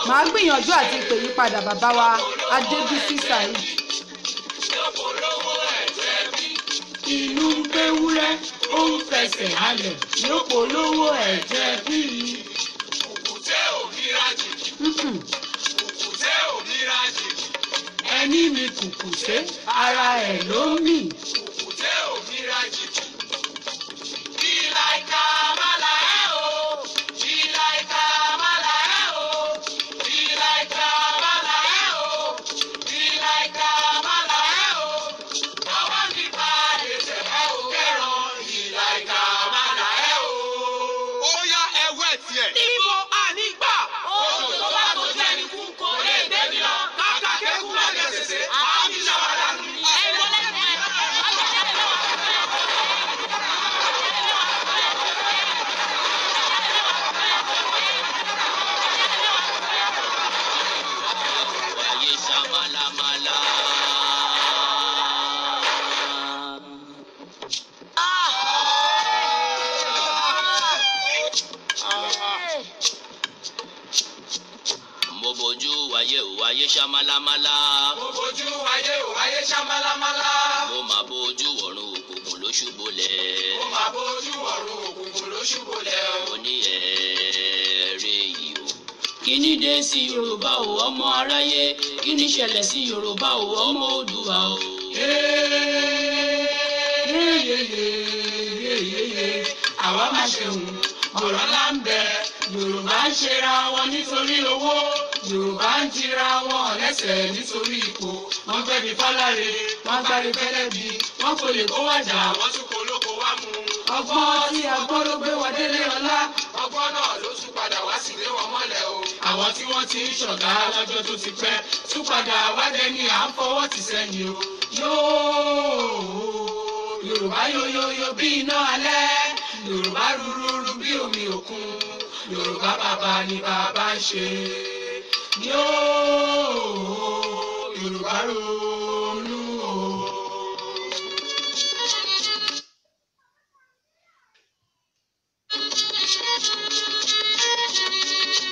màá gbìyànjú àti pè yí padà bàbá wa Adébísí Saheed. inú ń gbéwúrẹ́ ó ń fẹsẹ̀ halẹ̀ yóò polówó ẹ̀jẹ̀ bí. òkùté òmìnira jìjì. òkùté òmìnira jìjì. ẹni mi kùkùté ara ẹ̀ ló ń mì. òkùté òmìnira jìjì. ìlàìka màlà ẹ̀ o. ìlàìka màlà ẹ̀ o. ìlàìka màlà ẹ̀ o. ìlàìka màlà ẹ̀ o. ọwọ́ mi pa ẹsẹ̀ ẹ̀ o. kẹ́ràn ìlàìka màlà ẹ̀ o. ó yá ẹwẹ́ tiẹ̀. ibo ànígbà. oṣù tó bá tó jẹ́ ní kú kò lè débi lọ. kàkà kékun má jẹ sèse. àmì ṣàwádà nù. Wáyé ṣamalamala. Mo bójú wáyé ò wáyé ṣamalamala. Mo máa bójú ọ̀run òkùnkùn ló ṣubúlẹ̀. Mo máa bójú ọ̀run òkùnkùn ló ṣubúlẹ̀. Mo ní ẹ̀ẹ́rẹ́ yìí o. Kí ni dé sí Yorùbá o ọmọ aráyé? Kí ni ṣẹlẹ̀ sí Yorùbá o ọmọ Oòduà o? Àwa máa ṣeun ọ̀rọ̀ ńlá ń bẹ. Yorùbá ń ṣera wọn nítorí owó. Yorùbá ń tira wọn lẹ́sẹ̀ nítorí ipò. Wọ́n fẹ́ bí fáláre, wọ́n gbárí fẹ́lẹ́ bí. Wọ́n kò lè kó wájà, wọ́n tún kó lóko wá mú. Ọgbọ́n tí agbọ́n ló gbé wọn délé ọlá. Ọgbọ́n náà ló tún padà wá sílé wọn mọ́lẹ̀ o. àwọn tí wọ́n ti ń ṣọ̀gá lọ́jọ́ tó ti pẹ́ tún padà wádẹ́ ní à ń fọwọ́ tì sẹ́yìn o. Yorùbá yóyóyó bí iná alẹ́, Yorùbá rúrúrú bí omi òkun, Yorùbá bàbá ni bàbá ń ṣe. Yorùbá ronú o.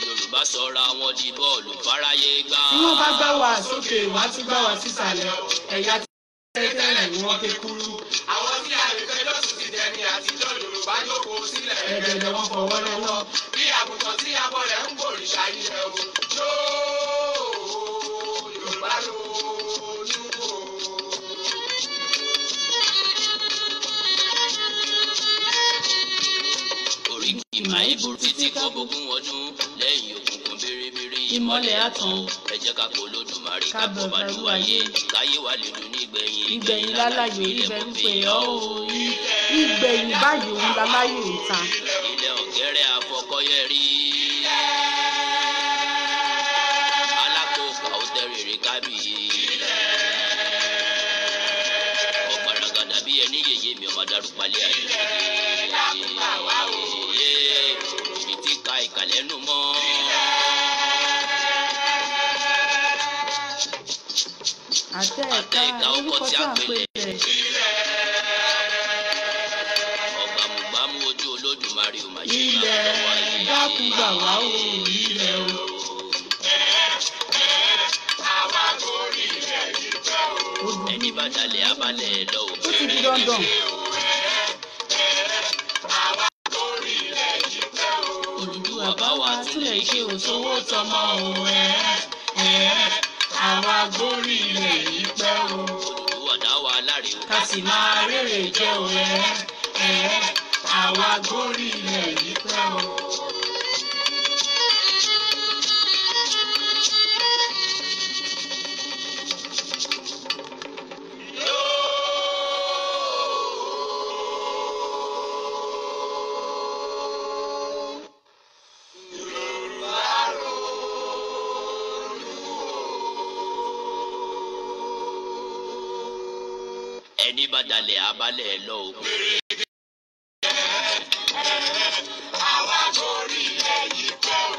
Yorùbá sọra wọn di bọ́ọ̀lù fáráyé gbá. Tí wọ́n bá gbá wa sókè wá tún gbá wa sísàlẹ̀, ẹ̀yà tí tẹ́lẹ̀ ni wọ́n ké kúrú. Àwọn tí àrèfẹ́ lọ́sùn ti dẹni àtijọ́ Yorùbá jókòó sílẹ̀. Ẹ̀ẹ́dẹ̀dẹ̀ wọn fọwọ́ lọ́wọ́ bí àgùntàn tí abọ́ rẹ̀ ń gbòrìṣà ilẹ̀ o. Yorùbá ronú o. Oríkì máa ń burú títí kó bógún ọdún lẹ́yìn òkùnkùn bèrèbèrè ìmọ́lẹ̀ àtàn. Ẹ jẹ́ ká pọ̀ lódùmarè ká bọ̀ balùwàyé káyé wa lè dùn nígbẹ̀yìn. Ìgbẹ̀yìn láláyò ibẹ̀ ń pè ọ́ o. Ìgbẹ̀yìn báyìí òun láláyò ń ta. Ilẹ̀ ọ̀gẹ́rẹ́ àfọkọ́yẹ rí. Alákòókò ó tẹ̀rẹ̀rẹ̀ kábíyé. Ọ̀gbàràgàdà bí ẹni yèyé mi ọmọ darúgbálẹ̀ àyè. Ibi tí ka ìkàlẹ́ nù mọ́. Àtẹ ẹ̀ka orúkọ tí a ń pè rẹ̀. Ọ̀gbàmùgbàmù ojú Olódùmarè ò máa ṣe Ilẹ̀ dákun gbà wá o, ilẹ̀ o. Ẹni bá dalẹ̀ abalẹ̀ lọ o. Ó ti di dandan. Olùdúwà bá wa túlẹ̀ ṣe òṣòwò tọmọ o. Àwa gbórí ilẹ̀ yìí pẹ́ o. Olùdúwà dá wa láre o. Ká sì máa rèrè jẹ́ o. Àwa gbórí ilẹ̀ yìí pẹ́ o. Ẹni bá dalẹ̀ abalẹ̀ lọ o. Àwa gbórí ilẹ̀ yìí pẹ́ o.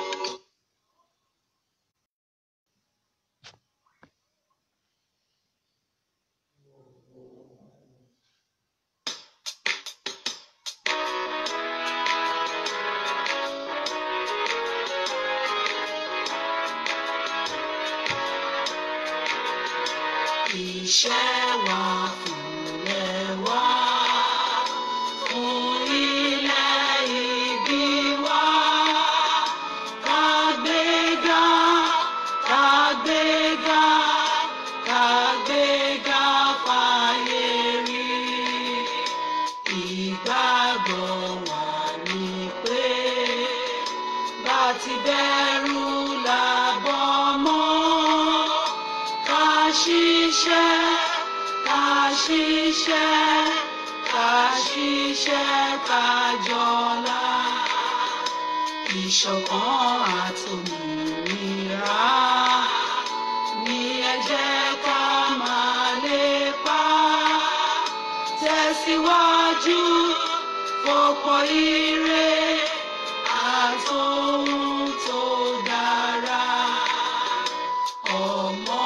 Iṣẹ́ wa fúnlẹ̀ wá, fún ilẹ̀ ìbí wa. Kàgbéga, kàgbéga, kàgbéga fáyé rí. Ìgbàgbọ́ wa ni pé bá ti bẹ̀rù làbọ̀ mọ́. Ká ṣiṣẹ́, ká ṣiṣẹ́, ká ṣiṣẹ́ ká jọlá. Ìṣọ̀kan àtòmìnira ni ẹ jẹ́ ká máa lépa. Tẹ̀síwájú fọ̀pọ̀ ire àtòhun tó dára. Ọmọ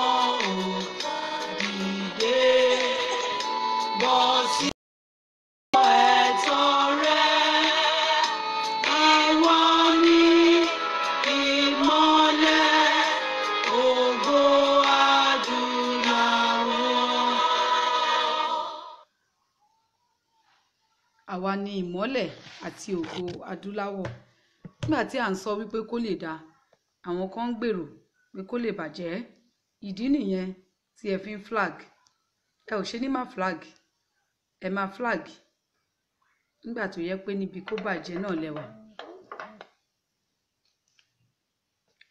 òkà dìde bọ́ sí ẹ̀tọ́ rẹ̀. Ìwọ ni ìmọ́lẹ̀ ògo adúláwọ̀. Àwa ni ìmọ́lẹ̀ àti ògo adúláwọ̀. Nígbà tí à ń sọ wípé kó lè dáa, àwọn kan ń gbèrò pé kó lè bàjẹ́. Ìdí nìyẹn tí ẹ fi ń flag. Ẹ ò ṣe ní má flag. Ẹ máa flag nígbà tó yẹ pé níbi kó bàjẹ́ náà lẹ́wà.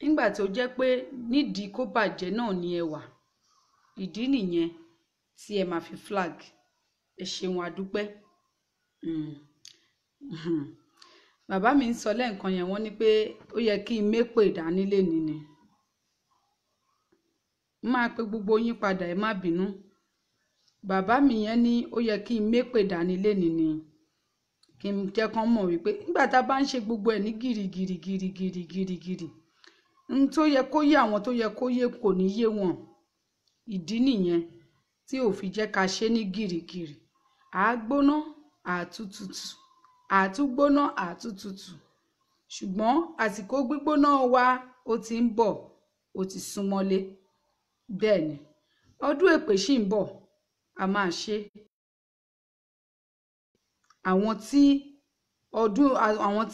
Nígbà tó jẹ́ pé nídìí kó bàjẹ́ náà ni ẹ wà. Ìdí nìyẹn tí ẹ máa fi flag. Ẹ ṣeun, a dúpẹ́. bàbá mi ń sọ lẹ́ǹkan yẹn wọ́n ní pé ó yẹ kí n mépè dání lénìí ni máa pe gbogbo yín padà ẹ má bínú bàbá mi yẹn ní ó yẹ kí n mépè dání lénìí ni kí n jẹ́ kán mọ̀ wípé nígbà tá a bá ń ṣe gbogbo ẹ̀ ní gìrìgìrìgìrìgìrìgìrì n tó yẹ kó yé àwọn tó yẹ kó yé kò ní yé wọn ìdí nìyẹn tí ò fi jẹ́ ká ṣe ní gìrìgìrì àágbóná àtútùtù àtúgbóná àtútùtù ṣùgbọ́n àsìkò gbígbóná wa ó ti ń bọ̀ ó ti súnmọ́lé bẹ́ẹ̀ ni ọdún èpè ṣì ń bọ̀ a máa ṣe àwọn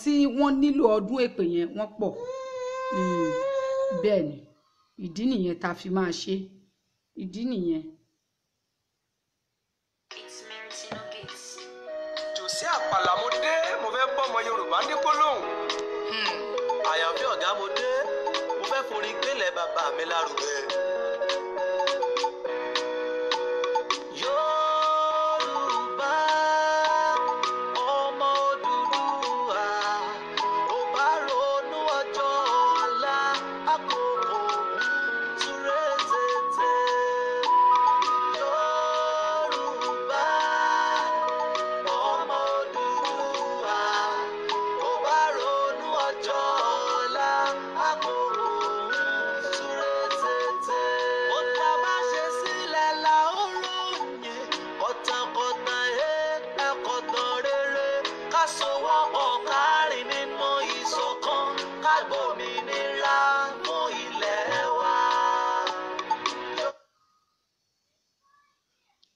tí wọ́n nílò ọdún èpè yẹn wọ́n pọ̀ bẹ́ẹ̀ ni ìdí nìyẹn tá a fi máa ṣe ìdí nìyẹn. Jòsí Àpàlà mo dé mo fẹ́ bọ́ ọmọ Yorùbá ní gbólóhùn. Àyànfẹ́ ọ̀gá mo dé mo fẹ́ forí gbélé bàbá mi lárugẹ. Yorùbá ọmọ Odùduwà ò bá ronú ọjọ́ ọ̀la àkókò túré tètè. Yorùbá ọmọ Odùduwà ò bá ronú ọjọ́ ọ̀la àkókò túré tètè. Ó ta bá ṣe sílẹ̀ la ó ròyìn kọ̀tànkọ̀tàn ẹ̀kọ̀tàn rere ká sowọ́pọ̀ ká rìn nínú ìṣọ̀kan ká gbòmìnira fún ilẹ̀ wa.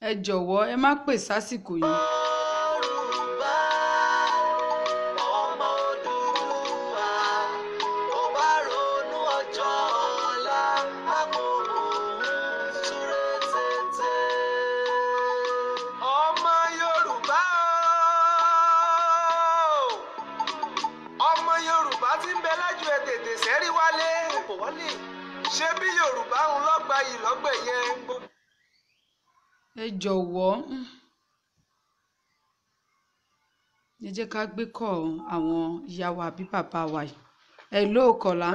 ẹ jọ̀wọ́ ẹ má pè sásìkò yìí. Yorùbá ọmọ Odùduwà ò bá ronú ọjọ́ ọ̀la àkókò túré tètè. Ọmọ Yorùbá ọmọ Yorùbá tí ń bẹ lájú ẹ tètè sẹ́rí wálé ṣé bí Yorùbá ń lọ́gba yìí lọ́gbẹ̀ yẹn. ẹ jọ̀wọ́ ẹ jẹ́ ká gbé kọ́ àwọn ìyá wa àbí bàbá wa yìí hello Kọ́lá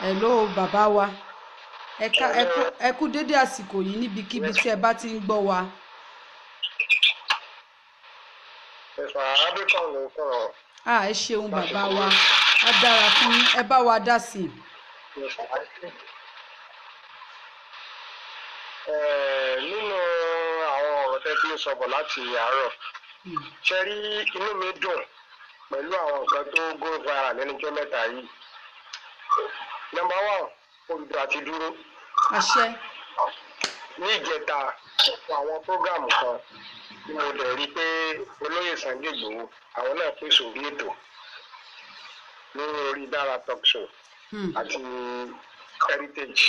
hello bàbá wa ẹ kú dédé àsìkò yìí níbikíbi tí ẹ bá ti ń gbọ́ wa. ẹ ṣeun bàbá wa á dára fún yín ẹ bá wa dá sí i. Nínú àwọn ọ̀rọ̀ tẹ́ tí ń sọ̀bọ̀ láti àárọ̀ ṣe rí inú mi dùn pẹ̀lú àwọn nǹkan tó go viral lẹ́nujọ́ mẹ́ta yìí. Nọ́mbà 1 Odùduwà ti dúró. àṣẹ. Ní ìjẹta àwọn prógráàmù kan tí mo dẹ̀ rí pé olóyè Sunday Igboho àwọn náà pèsè orí ètò ní orí Dara Talk Show àti Heritage.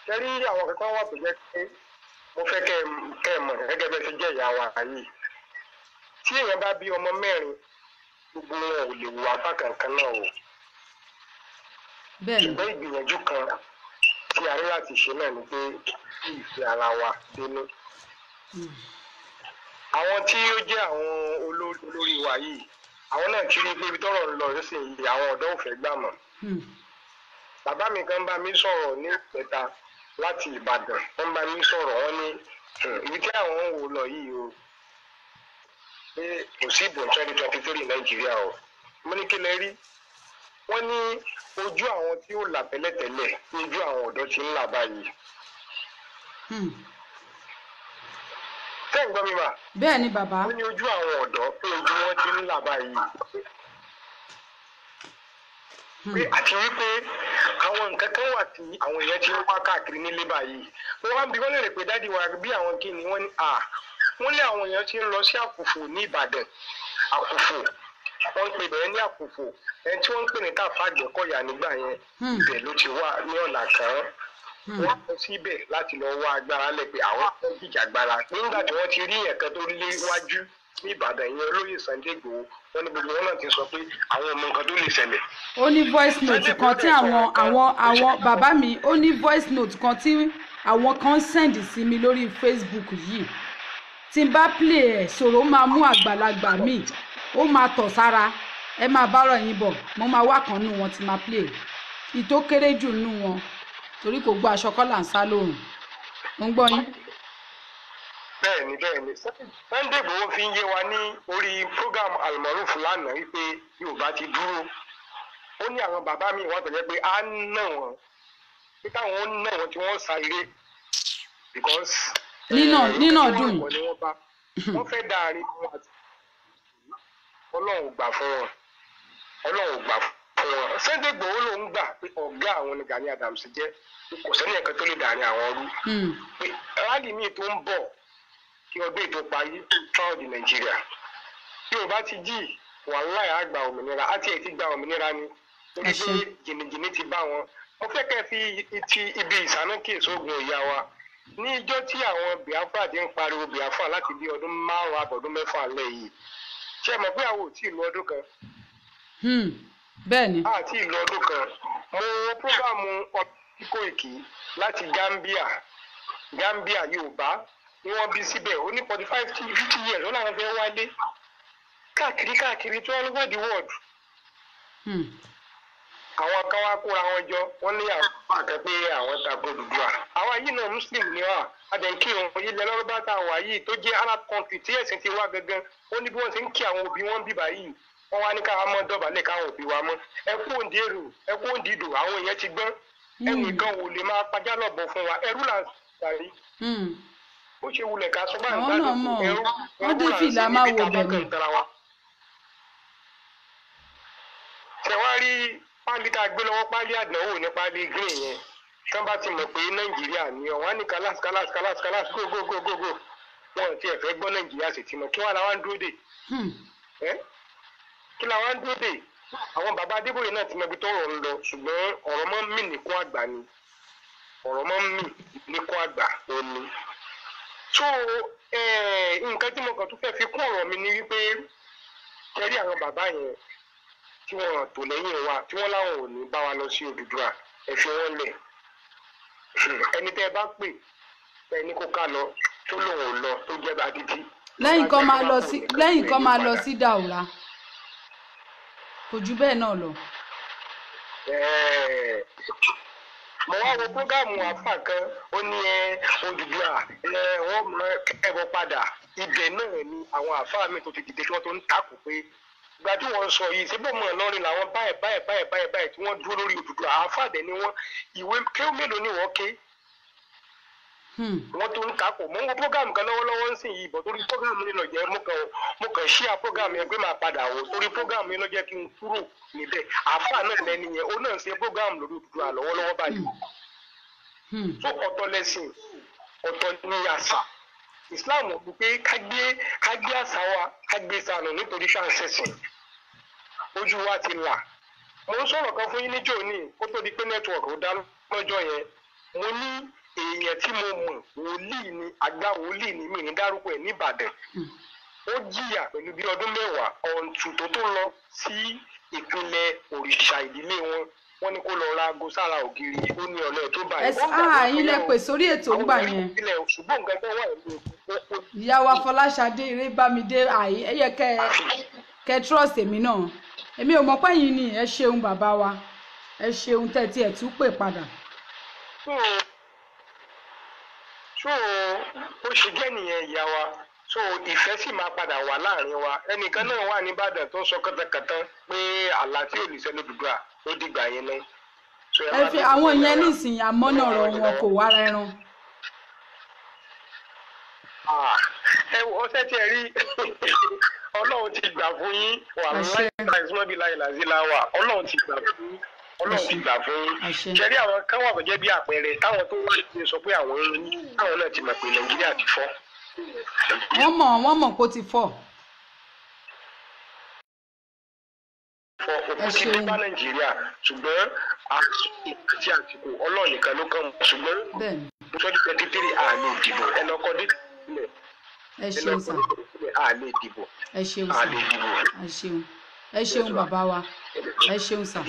Kẹ́rí àwọn kankan wà tó jẹ́ pé mo fẹ́ kẹ́ ẹ mọ̀ gẹ́gẹ́ bẹ́ẹ̀ ṣe jẹ́ ìyá wa yìí. Tí èèyàn bá bí ọmọ mẹ́rin gbogbo wọn ò lè wù apá kankan náà o. Ṣùgbọ́n ìgbìyànjú kan tí a rí láti ṣe náà ni pé kí ìfẹ́ ara wa dénú. Àwọn tí ó jẹ́ àwọn olórí wa yìí àwọn náà ti rí pé ibi tọ́rọ̀ ń lọ nísìnyí àwọn ọ̀dọ́ ò fẹ́ gbà mọ́. Bàbá mi kan bá mi sọ̀rọ̀ ní ìpẹta láti Ìbàdàn wọ́n bá mi sọ̀rọ̀ wọ́n ní ibi tí àwọn ń wò lọ yìí o pé kò sí ìbò 2023 Nàìjíríà o. Mo ní kí lẹ rí wọ́n ní ojú àwọn tí ó là tẹ́lẹ̀tẹ́lẹ̀ ní ojú àwọn ọ̀dọ́ ti ń là báyìí. Tẹ́ ń gbọ́ mi mà? bẹ́ẹ̀ ni bàbá. Wọ́n ní ojú àwọn ọ̀dọ́ pé ojú wọn ti ń là báyìí. Pé àti wípé àwọn nǹkan kan wà tí àwọn èèyàn ti ń wá káàkiri nílé báyìí. Wọ́n wá bí wọ́n lè rè pé dádì wa bí àwọn kí ni wọ́n ní wọ́n lé àwọn èèyàn ti ń lọ sí Àkùfò ní Ìbàdàn. Àkùfò wọ́n ń pè bẹ́ẹ̀ ní Àkùfò ẹni tí wọ́n ń pè ní Káfá Àgbẹ̀kọ̀yà nígbà yẹn ibẹ̀ ló ti wà ní ọ̀nà kan. Wọ́n lọ síbẹ̀ láti lọ wá agbára lẹ̀ pé àwọn tó ń jìjàgbara nígbà tí wọ́n ti rí ẹ̀kan tó léwájú ní Ìbàdàn yẹn olóyè Sunday Igboho wọ́n ní gbogbo wọn náà ti sọ pé àwọn ọmọ nǹkan tó lè ṣẹlẹ̀. ó ní voice note kan tí àwọn bàbá mi ó ní voice note kan tí àwọn kan send sí mi lórí Facebook yìí tí n bá play ẹ̀ sọ̀rọ̀ máa mú àgbàlagbà mi ó máa tọ̀ sára ẹ máa bárọ̀ yín bọ̀ mo máa wá kan nù wọn tí máa play ìtó kéré jù nù wọn torí kò gbọ́ aṣọ kọ́là ń sá lóòrùn mo ń gbọ́ yín. bẹ́ẹ̀ni Sunday Igboho fi ń yé wa ní orí program Almaroof lánàá wípé Yorùbá ti dúró ó ní àwọn bàbá mi wọ́n tẹ̀lé pé á nà wọ́n pé táwọn ó nà wọ́n tí wọ́n sá eré because nínà dùn wọ́n fẹ́ dá àárín wọn àti Ọlọ́run gbà fún wọn Sunday Igboho ló ń gbà pé ọ̀gá àwọn ní Gani Adams jẹ́ kò sẹ́ni ẹ̀kan tó lè dàrin àwọn rú pé rálì míì tó ń bọ̀ kí ọdún ètò parí proud Nàìjíríà Yorùbá ti jí wàláì á gba òmìnira àti ẹ̀ ti gba òmìnira ni torí pé jìnnìjìnnì ti bá wọn mo fẹ́ kẹ́ fi ti ibi ìsánákè sóògùn ìyá wa ní ijọ́ tí àwọn Biafra ti ń pariwo Biafra láti bí ọdún 5 àbọ̀dún 6 lẹ̀ yìí ṣé mọ̀ pé àwọn ò tí ì lu ọdún kan bẹ́ẹ̀ ni àti ìlú ọdún kan mo wo prógámù Koiki láti Gambia Yorùbá ni wọ́n bí síbẹ̀ ó ní 45-50 years ó làwọn fẹ́ wálé káàkiri tí wọ́n wá the world. àwọn kan wá kóra wọn jọ wọ́n ní àwọn àkàn pé àwọn tako Odùduwà àwa yìí náà Muslim ni wà adẹ̀ǹkì òun ilẹ̀ lọ́rọ́bá tá a wà yìí tó jẹ́ Arab country tí ẹ̀sìn ti wá gangan ó ní bí wọ́n ti ń kí àwọn òbí wọn bíbá yìí wọ́n wá ní káwọn mọ́ dọ̀bálẹ̀ káwọn òbí wa mọ́ ẹ kú òǹdí èrò ẹ kú òǹdí ìdò àwọn èèyàn ti gbọ́n ẹnìkan ò lè máa pajá lọ́bọ̀ fún wa ẹrú là ń sàrí bó ṣe wulẹ̀ ká sọ báyìí gbádùn ẹrú wọ́n dé fìlà máa wò bẹ̀rẹ̀. ṣẹ̀wárí páálí tá a gbé lọ́wọ́ páálí àdánwò ní páálí green yẹn tí wọ́n bá ti mọ̀ pé Nàìjíríà ni ọ̀wọ́n á ní kálás gógógógógó wọn ti ẹ̀fẹ́ gbọ́ Nàìjíríà sì ti mọ̀ kí wọ́n la wá ń dúró dè kí la wá ń dúró dè àwọn bàbá Adébóyè náà ti mọ ibi tọ́rọ̀ ń lọ ṣùgbọ́n ọ̀rọ̀ mọ́ ń mì níkún àgbà ni ọ̀rọ̀ mọ́ ń mì níkún àgbà ò ní. so nǹkan tí mo kàn tún fẹ́ fi kún ọ̀rọ̀ mi ni wípé kẹrí àwọn bàbá yẹn tí wọ́n tò lẹ́yìn wa tí wọ́n láwọn ò ní bá wa lọ sí Odùduwà ẹ fi wọ́n lẹ̀ ẹni tẹ́ ẹ bá pè ẹni kó ká lọ tó lòun ò lọ tó jẹ́ bá títí. lẹ́yìn kan máa lọ sí Daura kò jù bẹ́ẹ̀ náà lọ. mo wá wo prógámù àfà kan ó ní Odùduwà wọ́n mọ ẹbọ padà ibẹ̀ náà ni àwọn àfà mi tó ti dìde tí wọ́n tó ń takò pé ìgbà tí wọ́n sọ yìí síbò mọ̀ lọ́rin làwọn báyìí tí wọ́n dúró lórí Odùduwà àfà dẹ̀ ni wọ́n ìwé kéwù mélòó ni wọ́n ké wọ́n tó ń takò mo ń wo program kan lọ́wọ́lọ́wọ́ ń sìn yìí bọ̀ torí program yìí lọ jẹ́ mo kàn ṣíà program yẹn pé máa padà wò torí program yìí lọ jẹ́ kí n kúrò níbẹ̀ àáfàá náà lẹ́ni yẹn ó náà ṣe program lórí Odùduwà lọ́wọ́lọ́wọ́ báyìí. tó ọ̀tọ̀ lẹ́sìn ọ̀tọ̀ ní àṣà Islam ò pé ká gbé àṣà wa ká gbé sànù nítorí ṣàǹṣẹ̀sìn ojú wa ti là mo ń sọ̀rọ̀ kan fún yín níjọ́ ní kó tó di pé network ò dá lọ́jọ́ yẹn mo ní èèyàn tí mo mọ̀ wòlíì ni àgbà wòlíì ni mi ní dárúkọ ẹ̀ nìbàdàn ó jìyà pẹ̀lú bí ọdún 10 ọ̀ǹtù tó lọ sí ìpínlẹ̀ òrìṣà ìdílé wọn ní kó lọ ra aago sára ògiri ó ní ọ̀lẹ́ tó báyìí. yín lẹ pè sórí ètò ńgbà yẹn ṣùgbọ́n nǹkan tó wà ní ìyá wa Fọláṣadé Erébámidé ẹyẹ kẹ trust èmi náà èmi ò mọ̀ pé yín ni ẹ ṣeun bàbá wa ẹ ṣeun tẹ́tí ẹ̀ tún pè padà. so ó ṣe jẹ́ nìyẹn ìyá wa so ìfẹ́ sì máa padà wà láàrin wa ẹnìkan náà wà nìbàdàn tó ń sọ kàtàkàtà pé àlá tí ò ní sẹ́nu Odùduwà ó dìgbà yẹn náà. ẹ fi àwọn ìyẹn nísìnyí àmọ́nà ọ̀rọ̀ wọn kò wára ẹran. ẹ wọ ọsẹ tí ẹ rí Ọlọ́run ti gbà fún yín wà láì láìsúmọ́ bí láì làzílà wà Ọlọ́run ti gbà fún yín Ọlọ́run ti gbà fún yín ṣẹ́rí àwọn kan wà gẹ́gẹ́ bí àpẹẹrẹ táwọn tó wà ní sọ pé àwọn táwọn náà ti mọ̀ pé Nàìjíríà ti fọ́. wọ́n mọ̀ kó ti fọ́. òkú ti dé bá Nàìjíríà ṣùgbọ́n àti àsìkò Ọlọ́run nìkan ló kàn ṣùgbọ́n 2023 àmì ìdìbò ẹnìkan dé sílẹ̀ ẹ ṣeun sà àlè ìdìbò ẹ ṣeun sà ẹ ṣeun bàbá wa ẹ ṣeun sà.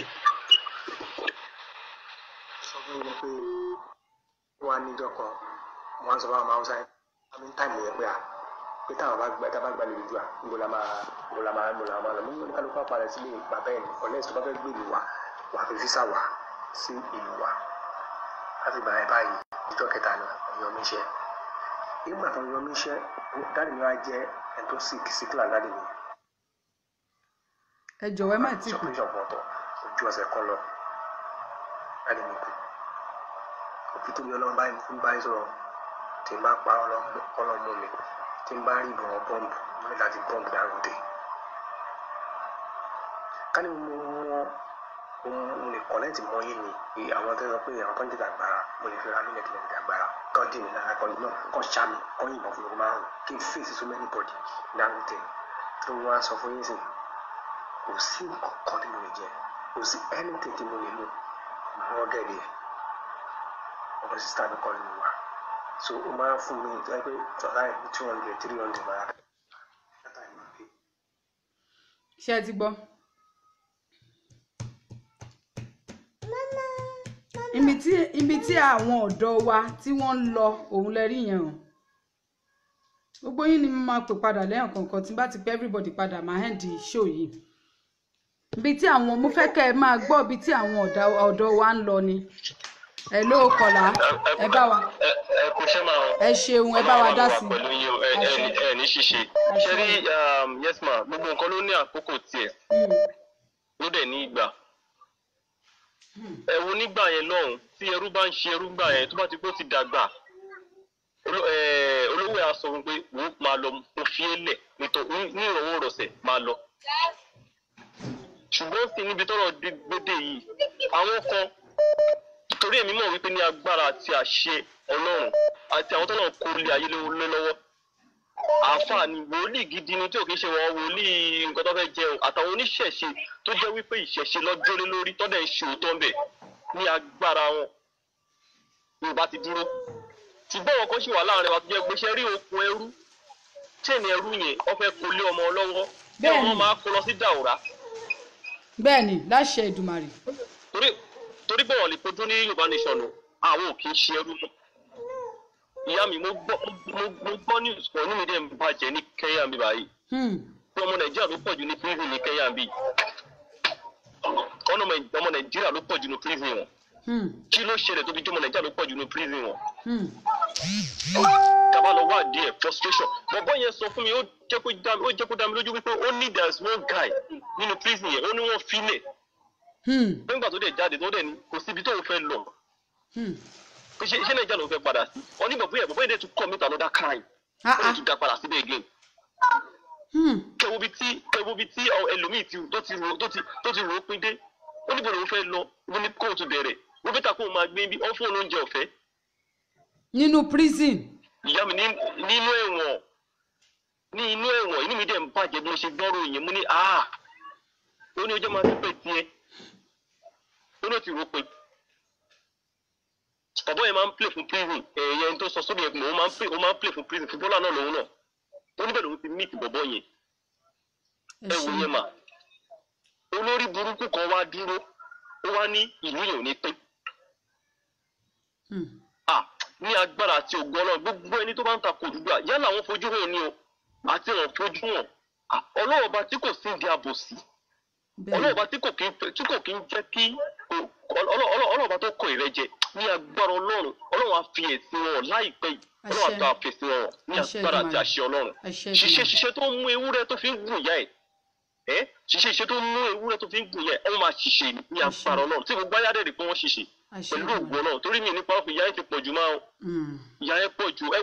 sọ fún mi pé wọ́n á níjọ́ kan wọ́n á sọ fún àwọn haúsá àmì táìmù yẹn pé pé táwọn bá gba lójú à mo la máa lọ mo ní kálukú apàdé sílé bàbá ẹ̀ ní ọ̀lẹ́sì tó bá fẹ́ gbé ìlú wa wà fi físà wá sí ìlú wa láti gbà ẹ̀ báyìí ìjọ kẹta ni ọ̀yọ́ mi ṣe nígbà tó yọ mí ṣẹ́ dáàdì mi wá jẹ́ ẹ̀ tó síkìlà dáàdì mi. ẹ jọ̀wọ́ ẹ má tí kù. ṣọpẹ́ṣọ fún ọ̀tọ̀ ojú ọ̀sẹ̀ kan lọ dáàdì mi kù òfin tó bí ọlọ́run báyìí ń báyìí sọ̀rọ̀ tí n bá pa ọlọ́mú mi tí n bá rí ìbọn bọ́ǹbù mo ní láti bọ́ǹbù Dangote. ká ní mo lè kọ̀lẹ́tì mọ́ yín ni àwọn tó ń sọ pé àwọn tó ń jẹ́ àgbàrá mo lè fi ra mílẹ̀ tìlẹ̀ àgbàrá kọ́ dì mí lára kọ́ ṣá mi kọ́ yìnbọn fún mi márùn kí n fèsì so many body Dangote tí wọ́n á sọ fún yín sìn kò sí nǹkan kan tí mo lè jẹ kò sí anything tí mo lè lò mọ́ gẹ̀dẹ̀ ọ̀rọ̀ sísá mi kọ́ ni wà so ó máa ń fún mi ìtọ́ pé tọ́lá ẹ̀ 200 300 máa ṣé ẹ ti gbọ́. ibi tí àwọn ọ̀dọ́ wa tí wọ́n ń lọ òun lẹ rí yẹn o gbogbo yín ni mo máa pè padà lẹ́yìn kọ̀ọ̀kan tí n bá ti pẹ́ everybody padà máa end show yìí ibi tí àwọn mo fẹ́ kẹ́ ẹ máa gbọ́ ibi tí àwọn ọ̀dọ́ wa ń lọ ni ẹ ló kọlá ẹ bá wa ẹ kú ṣẹ́ máa ẹ ṣeun ẹ bá wa dá sí pẹ̀lú yín o ẹ ní ṣíṣe ṣe rí yes ma gbogbo nǹkan ló ní àkókò tiẹ̀ ló dẹ̀ ní ìgbà ẹ̀wọ̀n nígbà yẹn lọ́hùn tí ẹrú bá ń ṣe ẹrú gbà yẹn tó bá ti gbó ti dàgbà olówó ẹ̀ á sọ fún pé wọ́n máa lọ mo fi é lẹ̀ ní ìrọ̀wọ́ rọ̀sẹ̀ máa lọ ṣùgbọ́n sí níbi tọ́rọ̀ gbédè yìí àwọn kan torí èmi mọ̀ wípé ní agbára àti àṣẹ Ọlọ́run àti àwọn tọ́lọ̀ kó lé ayé lọ́wọ́ àǹfààní wòlíì gidi ni tí ò kì í ṣe wọn wòlíì nǹkan tó fẹ́ jẹun àtàwọn oníṣẹ̀ṣe tó jẹ́ wípé ìṣẹ̀ṣe lọ́jọ́ lé lórí tọ́dẹ̀ ń ṣe òótọ́ ń bẹ̀ ní agbára wọn Yorùbá ti dúró ti bọ́wọ́ kan ṣì wà láàrin wa tó jẹ́ pé ṣe rí okùn ẹrú chain ẹrú yẹn wọ́n fẹ́ kó lé ọmọ lọ́wọ́ bí ọmọ máa kó lọ sí Daura. bẹ́ẹ̀ni láṣẹ Èdùmàrè. torí bọ́wọ̀ lè fojú ní Yorùbá nation àwọn ò kì í ṣe ẹrú mọ́ ìyá mi mo gbọ́ ní ìsọ̀rọ̀ nínú ìdí ẹ̀ ń bàjẹ́ ní Kenya bí báyìí pé ọmọ Nàìjíríà ló pọ̀jù ní prison ní Kenya bí ọmọ Nàìjíríà ló pọ̀jù ní prison wọn kí ló ṣẹlẹ̀ tó fi jẹ́ ọmọ Nàìjíríà ló pọ̀jù ní prison wọn. kábà lọ wá díẹ̀ frustration bọ̀bọ́ yẹn sọ fún mi ó jẹ́ kó dá mi lójú wípé ó ní there is one guy nínú prison yẹn ó ní wọ́n filẹ̀ nígbà tó dẹ̀ jáde tó dẹ̀ ní kò síbi tó fẹ́ lọ ṣe Nàìjíríà ló fẹ́ padà sí ọ ní bọ̀bọ́ yẹn dẹ̀ tún commit another crime ó lè tún dá padà síbẹ̀ again. kẹwo bí tí ẹlòmíì tó ti rò ó pín dé ó níbo lòun fẹ́ lọ ó ní kóòtù bẹ̀rẹ̀ ó fẹ́ ta kó o máa gbé bí ọ́n fún oúnjẹ ọ̀fẹ́. nínú prison. ìyá mi nínú ẹ̀wọ̀n inú mi dẹ̀ ń bàjẹ́ bí mo ṣe gbọ́rọ̀ yẹn mo ní ó ní ọjọ́ máa ti pẹ́ tiẹ̀ ó ní ó ti rò pé bàbá yẹn máa ń play fún prison ẹ̀yẹn tó sọ sóbì yẹn fún mi ó máa ń play fún prison fútbọ́là náà lòun náà ó níbẹ̀ lòun ti meet bọ̀bọ̀ yẹn ẹ wò yẹn mà olórí burúkú kan wá dúró ó wá ní ìlú yẹn ò ní pé ní agbára àti ògo Ọlọ́run gbogbo ẹni tó bá ń ta kò dúdú yálà wọn fojú hàn ní o àti wọn fojú hàn Ọlọ́run ọba tí kò sí di àbòsí Ọlọ́run ọba tí kò kí ń jẹ́ kí Ọlọ́run ọba tó kọ ìrẹ́jẹ ní agbára Ọlọ́run á fi ẹ̀sìn wọn láìpẹ́ yìí Ọlọ́run àti àfẹ̀sìn wọn ní agbára àti àṣẹ Ọlọ́run ṣiṣẹ́ tó mú ewúrẹ́ tó fi ń gùn yá ẹ̀ ṣiṣẹ́ tó mú ewúrẹ́ tó fi ń gùn yá ẹ̀ wọ́n máa ṣiṣẹ́ ní agbára Ọlọ́run tí gbogbo ayé adẹ́rìí pé wọ́n ṣiṣẹ́ pẹ̀lú ògbó náà torí mi nípa ọ̀fìn ìyá ẹ̀ ti pọ̀ jù máa ìyá ẹ̀ pọ̀ jù ẹ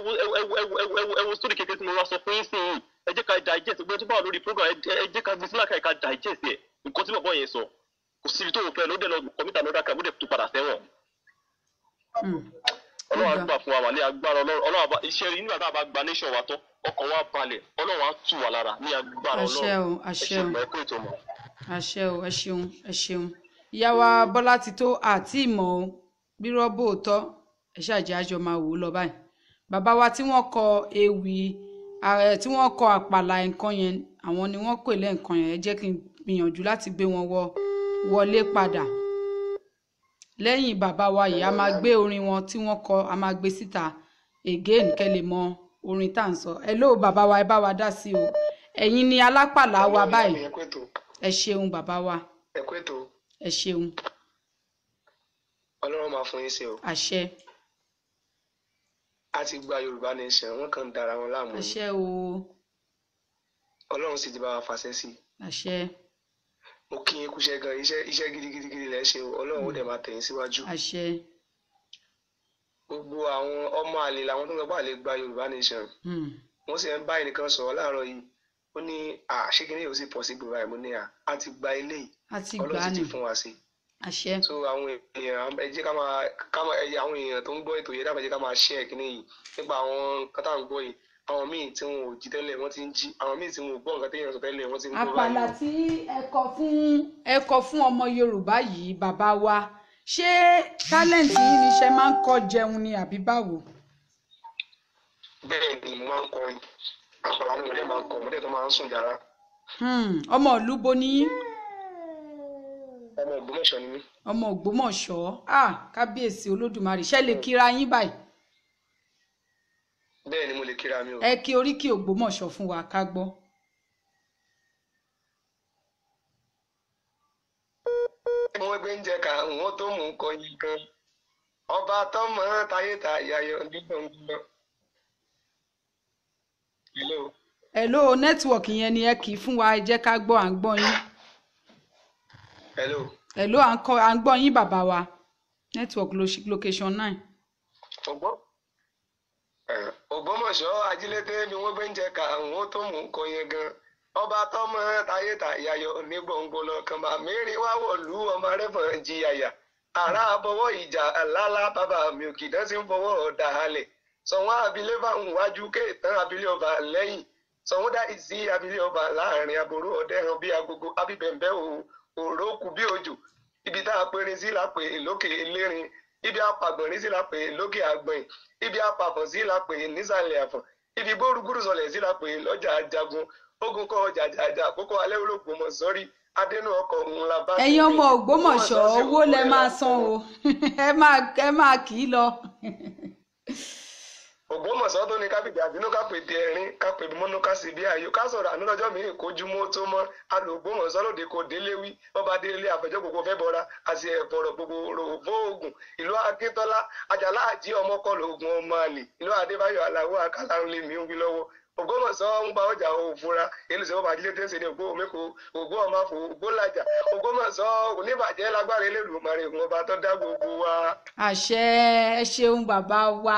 wo sórí kékeré tí mo wá sọ fún yín sí yìí ẹ jẹ́ ká digest gbé tó bá wà lórí program ẹ jẹ́ ká gbé sílá ká digest ẹ̀ nǹkan tí bàbá yẹn sọ kò síbi tó fẹ́ ló dẹ̀ lọ kọ́mítà lọ́dà kan ló dẹ̀ tó padà sẹ́wọ̀n. Ọlọ́run á gbà fún wa wà ní agbára Ọlọ́run àbá iṣẹ́ rí nígbà tá a bá gba nation wa tán ọkàn wa balẹ̀ Ọlọ́run á tù wá lára ní agbára Ọlọ́run àṣẹ o ẹ ṣeun ìyá wa Bọ́lá ti tó àti ìmọ̀ o bí rọ́bò tọ́ ẹ ṣàjẹ́ àjọ máa wò ó lọ báyìí bàbá wa tí wọ́n kọ ewì tí wọ́n kọ àpàlà nǹkan yẹn àwọn ni wọ́n pè lẹ́ǹkan yẹn ẹ jẹ́ kí n gbìyànjú láti gbé wọn wọlé padà lẹ́yìn bàbá wa yìí a máa gbé orin wọn tí wọ́n kọ a máa gbé síta again kẹ́ lè mọ orin tá à ń sọ. Hello bàbá wa ẹ bá wa dá sí o. Ẹ̀yin ni alápàlà wa báyìí. Ẹ ṣeun bàbá wa. ẹ kú ètò. Ẹ ṣeun. Ọlọ́run máa fún yín ṣe o. Àṣẹ. A ti gba Yorùbá nation wọn kàn ń dara wọn láàmú. Àṣẹ o. Ọlọ́run sì ti bá wa fàṣẹ sí. Àṣẹ. Mo kí yín kúṣẹ́ gan iṣẹ́ gidigidi lẹ ṣe o. Ọlọ́run ó dẹ̀ máa tẹ̀yìn síwájú. Àṣẹ. Gbogbo àwọn ọmọ àlè làwọn tó ń sọ pé àlè gba Yorùbá nation. Wọ́n sì ń bá ẹnìkan sọ̀rọ̀ láàárọ̀ yìí. Ó ní ṣé kí ni yóò sì pọ̀ sí gbogbo àìmọ́ ní a ti gba eléyìí. Ọlọ́run sì ti fún wa sí. Àṣẹ. So àwọn èèyàn ẹ jẹ́ ká máa àwọn èèyàn tó ń gbọ́ ètò yẹn dábàá jẹ́ ká máa share kíní yìí nípa àwọn kátà ń gbọ́ yìí. Àwọn míì tí wọn ò jí tẹ́lẹ̀ wọ́n ti ń jí, àwọn míì tí wọn ò gbọ́ nǹkan téèyàn sọ tẹ́lẹ̀ wọ́n ti ń gbọ́ báyìí. Àpàlà tí ẹ kọ fún ọmọ Yorùbá yìí bàbá wa, ṣé tálẹ̀ǹtì yìí ni ṣe máa ń kọ́ jẹun ni àbí báwo? Bẹ́ẹ̀ ni mo máa ń kọrin, àpàlà ni mo dẹ̀ máa ń kọ, mo dẹ̀ tó máa ń sùn yàrá. Ọmọ ìlú bo ni yín? Ọmọ Ògbómọ̀ṣọ́ ni mí. Ọmọ Ògbómọ̀ṣọ́, kábíyèsí Olódùmarè, ṣé lè kíra yín báyìí? Bẹ́ẹ̀ ni mo lè kíra mi o. Ẹ kí oríkì Ògbómọ̀ṣọ́ fún wa ká gbọ́. Wọ́n gbé ń jẹ ká wọ́n tó mú kọ yín gan. Ọba tọmọ táyé ta yayọ nígbàngbà. Hello nẹ́tíwọ̀kì yẹn ni ẹ kì í fún wa, ẹ jẹ́ ká gbọ́ à ń gbọ́ yín. Hello à ń gbọ́ yín bàbá wa. Network location 9. Ògbómọ̀ṣọ́ ajílété ni wọ́n gbé ń jẹ ká àwọn tó mú kọ yẹn gan. Ọba tọmọ táyé ta yayọ ní gbòǹgbò lọkàn bá mẹ́rin wá wọ̀lú ọmọ rẹ̀fọ̀n jìyàyà. Àrà bọ̀wọ̀ ìjà lálá bàbá mi ò kìdán sí ń fọwọ́ ọ̀dà halẹ̀. Sọ̀wọ́n abilé bá ń wájú kéètàn abilé ọba lẹ́yìn. Sọ̀wọ́n dá ìsí abilé ọba láàrin àbòrò ọdẹ hàn bí agogo abíbẹ̀ǹbẹ̀ òró kù bí òjò. Ibi tá a pèrè sí la pè lókè elérin. Ibi apàgbọ̀nrín sí la pè lókè àgbọ̀n. Ibi apàbọ̀n sí la pè nísàlẹ̀ àfọ̀n. Ibi gbórúgbúrú sọlẹ̀ sí la pè lọ́jà ajagun. Ogun kọ jàjàjà àkókò alẹ́ olóògbòmọ̀ sọ́rí. Adénú ọkọ̀ òun la bá. Ẹ̀yin ọmọ Ògbómọ̀ṣọ́ owó lẹ máa san o. Ẹ máa kì í lọ. Ògbómọ̀ṣọ́ tó ní kápẹ́tì àbínú kápẹ́tì ẹ̀rín kápẹ́tì mọ́nú kásì bí ayò ká sọ̀rọ̀ àánú lọ́jọ́ mìíràn kojú mọ́ tó mọ́ alò Ògbómọ̀ṣọ́ lóde kò délé wí ọba délé àfẹjọ́ gbogbo fẹ́ bọ́ra àti ẹ̀fọ̀rọ̀ gbogbo rògbò ogun ìlú Akíntọ́lá Àjàlá àjí ọmọ kọlù ogun ọmọ àlè ìlú Adébáyọ̀ Aláwọ̀ Akálà ń lé mi ń wí lọ́wọ́ Ògbómọ̀ṣọ́ ń bá ọjà òfura èlù sẹ́wọ́n bàjílé tẹ́sẹ̀ ní ògbó omeko ògbó ọmọ àfò ògbó làjà Ògbómọ̀ṣọ́ oníbàjẹ́ lágbára elélu màrè ògùn ọba tó dá gbogbo wa. Àṣẹ, ẹ ṣeun bàbá wa,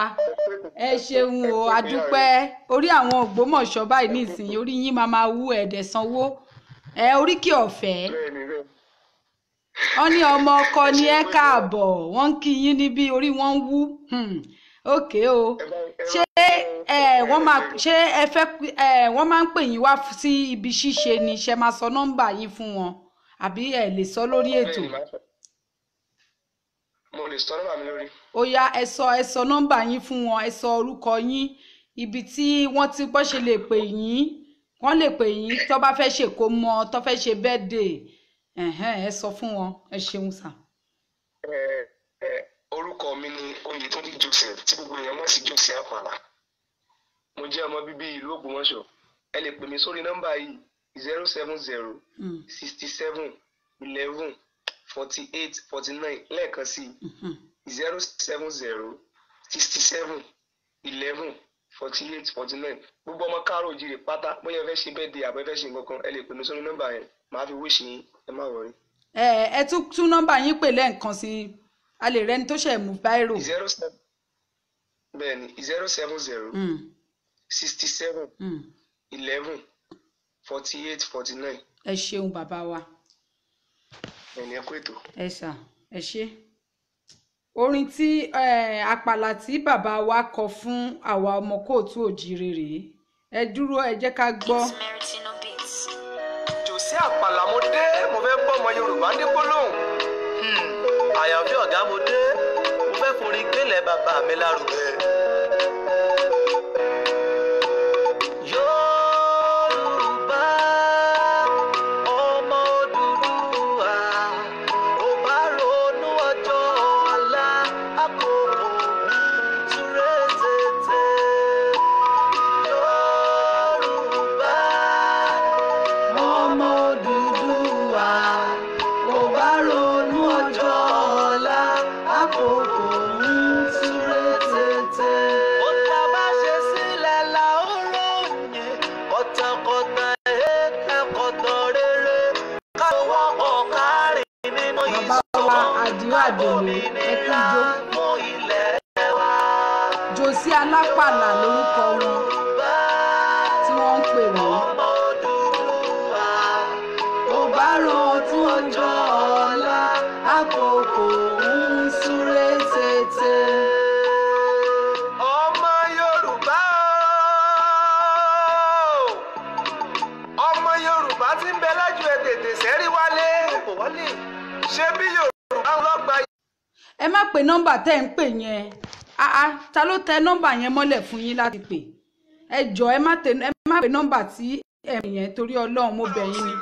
ẹ ṣeun o, adúpẹ́. Orí àwọn Ògbómọ̀ṣọ́ báyìí nísìnyí orí yín máa wú ẹ̀dẹ̀ sanwó oríkì ọ̀fẹ́. Wọ́n ní ọmọ ọkọ ní ẹ káàbọ̀, wọ́n ń kí yín níbí orí wọn ń wú. Ókè o, ṣé wọ́n máa ń pè yín wá sí ibi ṣíṣe ni ṣe máa sọ nọ́mbà yín fún wọn àbí ẹ lè sọ lórí ètò? Mo lè sọ nọ́mbà mi lórí. Ó yá ẹ sọ nọ́mbà yín fún wọn, ẹ sọ orúkọ yín, ibi tí wọ́n ti bọ́ ṣe lè pè yín, wọ́n lè pè yín tó bá fẹ́ ṣèkómọ tó fẹ́ ṣe birthday ẹ sọ fún wọn. Ẹ ṣeun sà. Orúkọ mi ni Oyètúndé Joseph tí gbogbo èèyàn mọ̀ sí Joseph Àpàlà. Mo jẹ́ ọmọ bíbí ìlú Ògbómọ̀ṣọ́. Ẹ lè pè mí sórí nọ́mbà yìí 070 67 11 48 49 lẹ́ẹ̀kan sí 070 67 11 48 49. Gbogbo ọmọ káàrọ̀ òjìrè pátá bóyá ẹ fẹ́ ṣe birthday àbọ̀ ẹ fẹ́ ṣe nǹkan kan ẹ lè pè mí sórí nọ́mbà yẹn màá fi wíṣì yín ẹ má wọrí. Ẹ tún nọ́mbà yín pè lẹ́ẹ̀kan sí a lè rẹni tó ṣe mú báírò. 07 bẹ́ẹ̀ni 070 67 11 48 49. Ẹ ṣeun bàbá wa. Ẹni ẹ kú ètò. Ẹ ṣá ẹ ṣe. Orin tí àpàlà tí bàbá wa kọ fún àwa ọmọ kóòtù òjìrè rèé. Ẹ dúró ẹ jẹ́ ká gbọ́. Jòsí Àpàlà mo dé mo fẹ́ bọ́ ọmọ Yorùbá ní gbólóhùn. Àyànfẹ́ ọ̀gá mo dé mo fẹ́ forin gbélé bàbá mi lárugẹ. Yorùbá ọmọ Odùduwà ò bá ronú ọjọ́ ọ̀la àkókò túré tètè. ijó Josie Alápàlà lórúkọ wọn tí wọ́n ń pè wọ́n. Ó bá rántí ọjọ́ ọ̀la àkókò ń súré tètè. Ọmọ Yorùbá ọmọ Yorùbá tí ń bẹ lájú ẹ tètè sẹ́rí wálé ṣé bí Yorùbá lọ́gba. Ẹ má pe nọ́mbà tẹ́ ń pè yẹn ta ló tẹ nọ́mbà yẹn mọ́lẹ̀ fún yín láti pè. Ẹ jọ̀ọ́ ẹ má pe nọ́mbà tí ẹ pè yẹn torí Ọlọ́run mo bẹ̀ yín ni.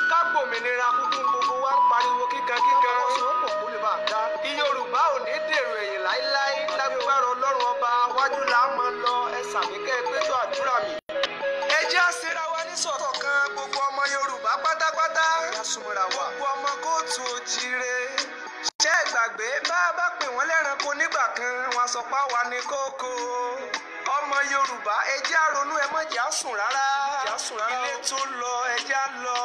Kágbòmìnira kúkú gbogbo wa ń pariwo kíkankíkan. Yorùbá ò ní dèrò ẹ̀yìn láíláí lágbára Ọlọ́run ọba wájú là á máa lọ ẹ sàmì kẹ́ ẹ pé tó àdúrà mi. Ẹ jẹ́ àṣírà wa ní sọ̀tọ̀ kan gbogbo ọmọ Yorùbá pátápátá. Gbogbo ọmọ kóòtù òjìire. Ṣé ẹ gbàgbé bá a bá pè wọ́n lẹ́ranko nígbà kan wọn sọ pé àwa ní kókó. Ọmọ Yorùbá ẹ jẹ́ àrònú ẹ má jẹ́ àsùn rárá. Ilé tó lọ ẹ jẹ́ á lọ.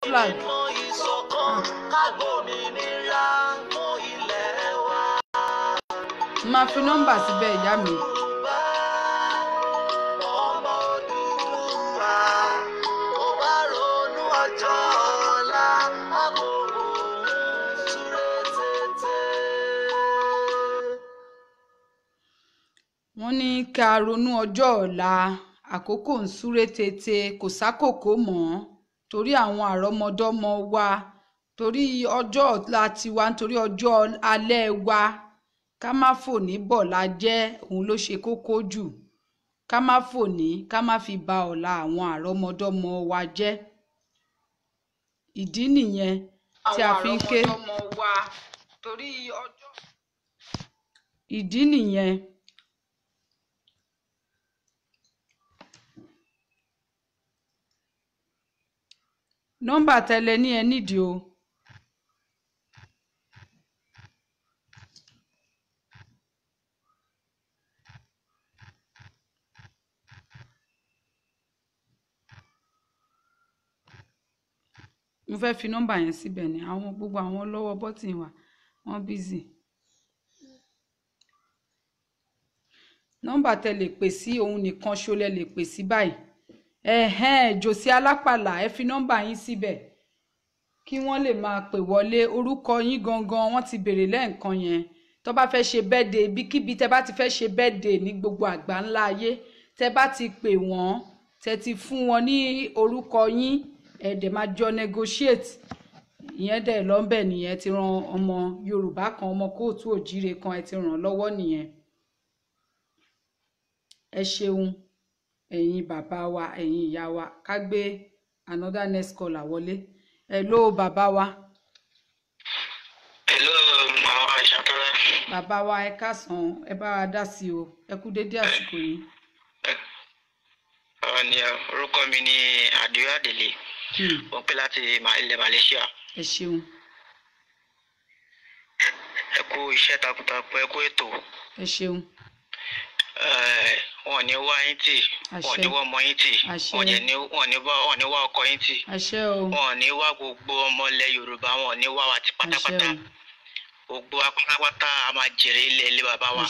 Flag. Máa fi nọ́mbà síbẹ̀ ìyá mi. Wọ́n ní ká ronú ọjọ́ ọ̀la àkókò ń súré tètè kò sákòókò mọ́ torí àwọn àrọ́mọdọ́mọ wa torí ọjọ́ ọ̀la tiwa nítorí ọjọ́ alẹ́ wa ká má fòní bọ̀la jẹ́ òun ló ṣe kókó jù ká má fòní ká má fi ba ọ̀la àwọn àrọ́mọdọ́mọ wa jẹ́ ìdí nìyẹn tí a fi ń ké ìdí nìyẹn. Nọ́mbà tẹ́lẹ̀ ní ẹ nídìí o. Mo fẹ́ fi nọ́mbà yẹn síbẹ̀ ni àwọn gbogbo àwọn lọ́wọ́ bọ́tìn wa wọ́n bízì. Nọ́mbà tẹ́lẹ̀ pè sí òun nìkan ṣo lẹ lè pè sí báyìí. Josie Alápàlà ẹ fi nọ́mbà yín síbẹ̀ kí wọ́n lè máa pè wọlé orúkọ yín gangan wọ́n ti béèrè lẹ́ẹ̀kan yẹn tó bá fẹ́ ṣe birthday ibikíbi tẹ́ bá ti fẹ́ ṣe birthday ní gbogbo àgbáńlá ayé tẹ́ bá ti pè wọ́n tẹ́ ti fún wọn ní orúkọ yín ẹ dẹ̀ máa jọ negotiate ìyẹn dẹ̀ lọ́nbẹ̀ nìyẹn ti ran ọmọ Yorùbá kan ọmọ kóòtù òjíire kan ẹ ti ràn lọ́wọ́ nìyẹn. Ẹ ṣeun ẹ̀yin bàbá wa ẹ̀yin ìyá wa ká gbé another next caller wọlé. Hello bàbá wa. Hello màmá Àṣàkẹ́. Bàbá wa ẹ káàsán ẹ bá wa dá sí o ẹ kú dédé àsìkò yìí. Orúkọ mi ni Àdìó Àdèlé wọ́n pè láti ilẹ̀ Malaysia. Ẹ ṣeun. Ẹ kú iṣẹ́ takuntakun ẹ kú ètò. Ẹ ṣeun. Wọ́n ní wá yín tì wọ́n ní wá ọmọ yín tì wọ́n ní wá ọkọ yín tì wọ́n ní wá gbogbo ọmọ ilẹ̀ Yorùbá wọ́n ní wá wa ti pátápátá gbogbo apátápátá a máa jèrè ilé bàbá wa.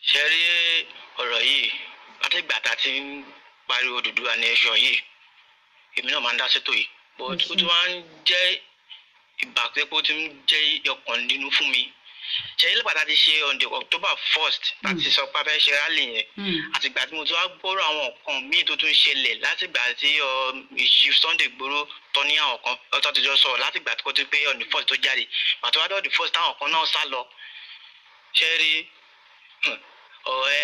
Ṣé rí ọ̀rọ̀ yìí láti ìgbà tá a ti ń pariwo Odùduwà nation yìí èmi náà máa ń dá sétò yìí bó ó ti máa ń jẹ́ ìgbà pé ó ti ń jẹ́ ọkàn nínú fún mi. Ṣé ilé pàtàkì ṣe on the October 1st láti sọ pé a fẹ́ ṣe rally yẹn àtìgbà tí mo ti wá gbọ́rọ̀ àwọn nǹkan míì tó tún ṣẹlẹ̀ látìgbà tí Chief Sunday Igboho tọ́ ní àwọn kan ọtọ́ ti jọ sọ̀rọ̀ látìgbà tí kò ti pé on the 1st tó jáde pàtó wá dọ̀ the 1st táwọn kan náà sá lọ. Ṣé rí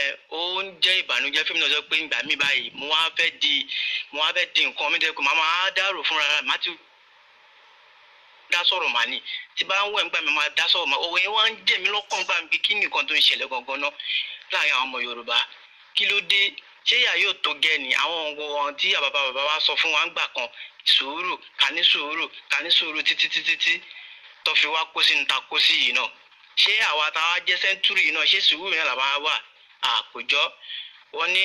yẹn ó ń jẹ́ ìbànújẹ́ fún mi náà sọ pé ìgbà mi báyìí mo wá fẹ́ di nǹkan mi dẹ́kun màá dárò fúnra màá ti dá sọ̀rọ̀ màá ní tí bá ń wẹ̀ ń gbà mí máa dá sọ̀rọ̀ màá òwe wá ń jẹ́ mi lọ́kàn gbà mí kí nìkan tó ń ṣẹlẹ̀ gangan náà láàrin àwọn ọmọ Yorùbá kí ló dé ṣé ìyá yóò tó gẹ́ ni àwọn ohun tí bàbá wa sọ fún wa ń gbà kan sùúrù ká ní sùúrù títí tó fi wá kó sí ní ta kó sí yìí náà ṣé àwa tá a jẹ́ sẹ́ńtúrì yìí náà ṣé sùúrù náà làwọn wà àkójọ wọn ní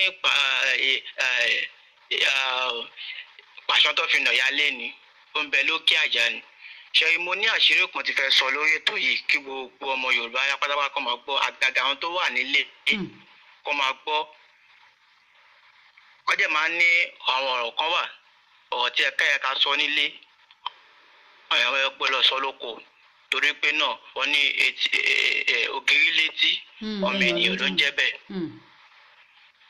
pàṣọ tó fi nà ya lé ni ó ń bẹ lókè àjà ni ṣe mo ní àṣírí kan ti fẹ́ sọ lórí ètò yìí kí gbogbo ọmọ Yorùbá yá pátápátá kó máa gbọ́ àgàgà àwọn tó wà nílé kó máa gbọ́ kọjá máa ní àwọn ọ̀rọ̀ kan wà ọ̀rọ̀ tí ẹ̀ka sọ nílé àwọn ẹgbẹ́ lọ sọ lóko torí pé náà wọ́n ní ògiri létí ọmọ ènìyàn ló ń jẹ́ bẹ́ẹ̀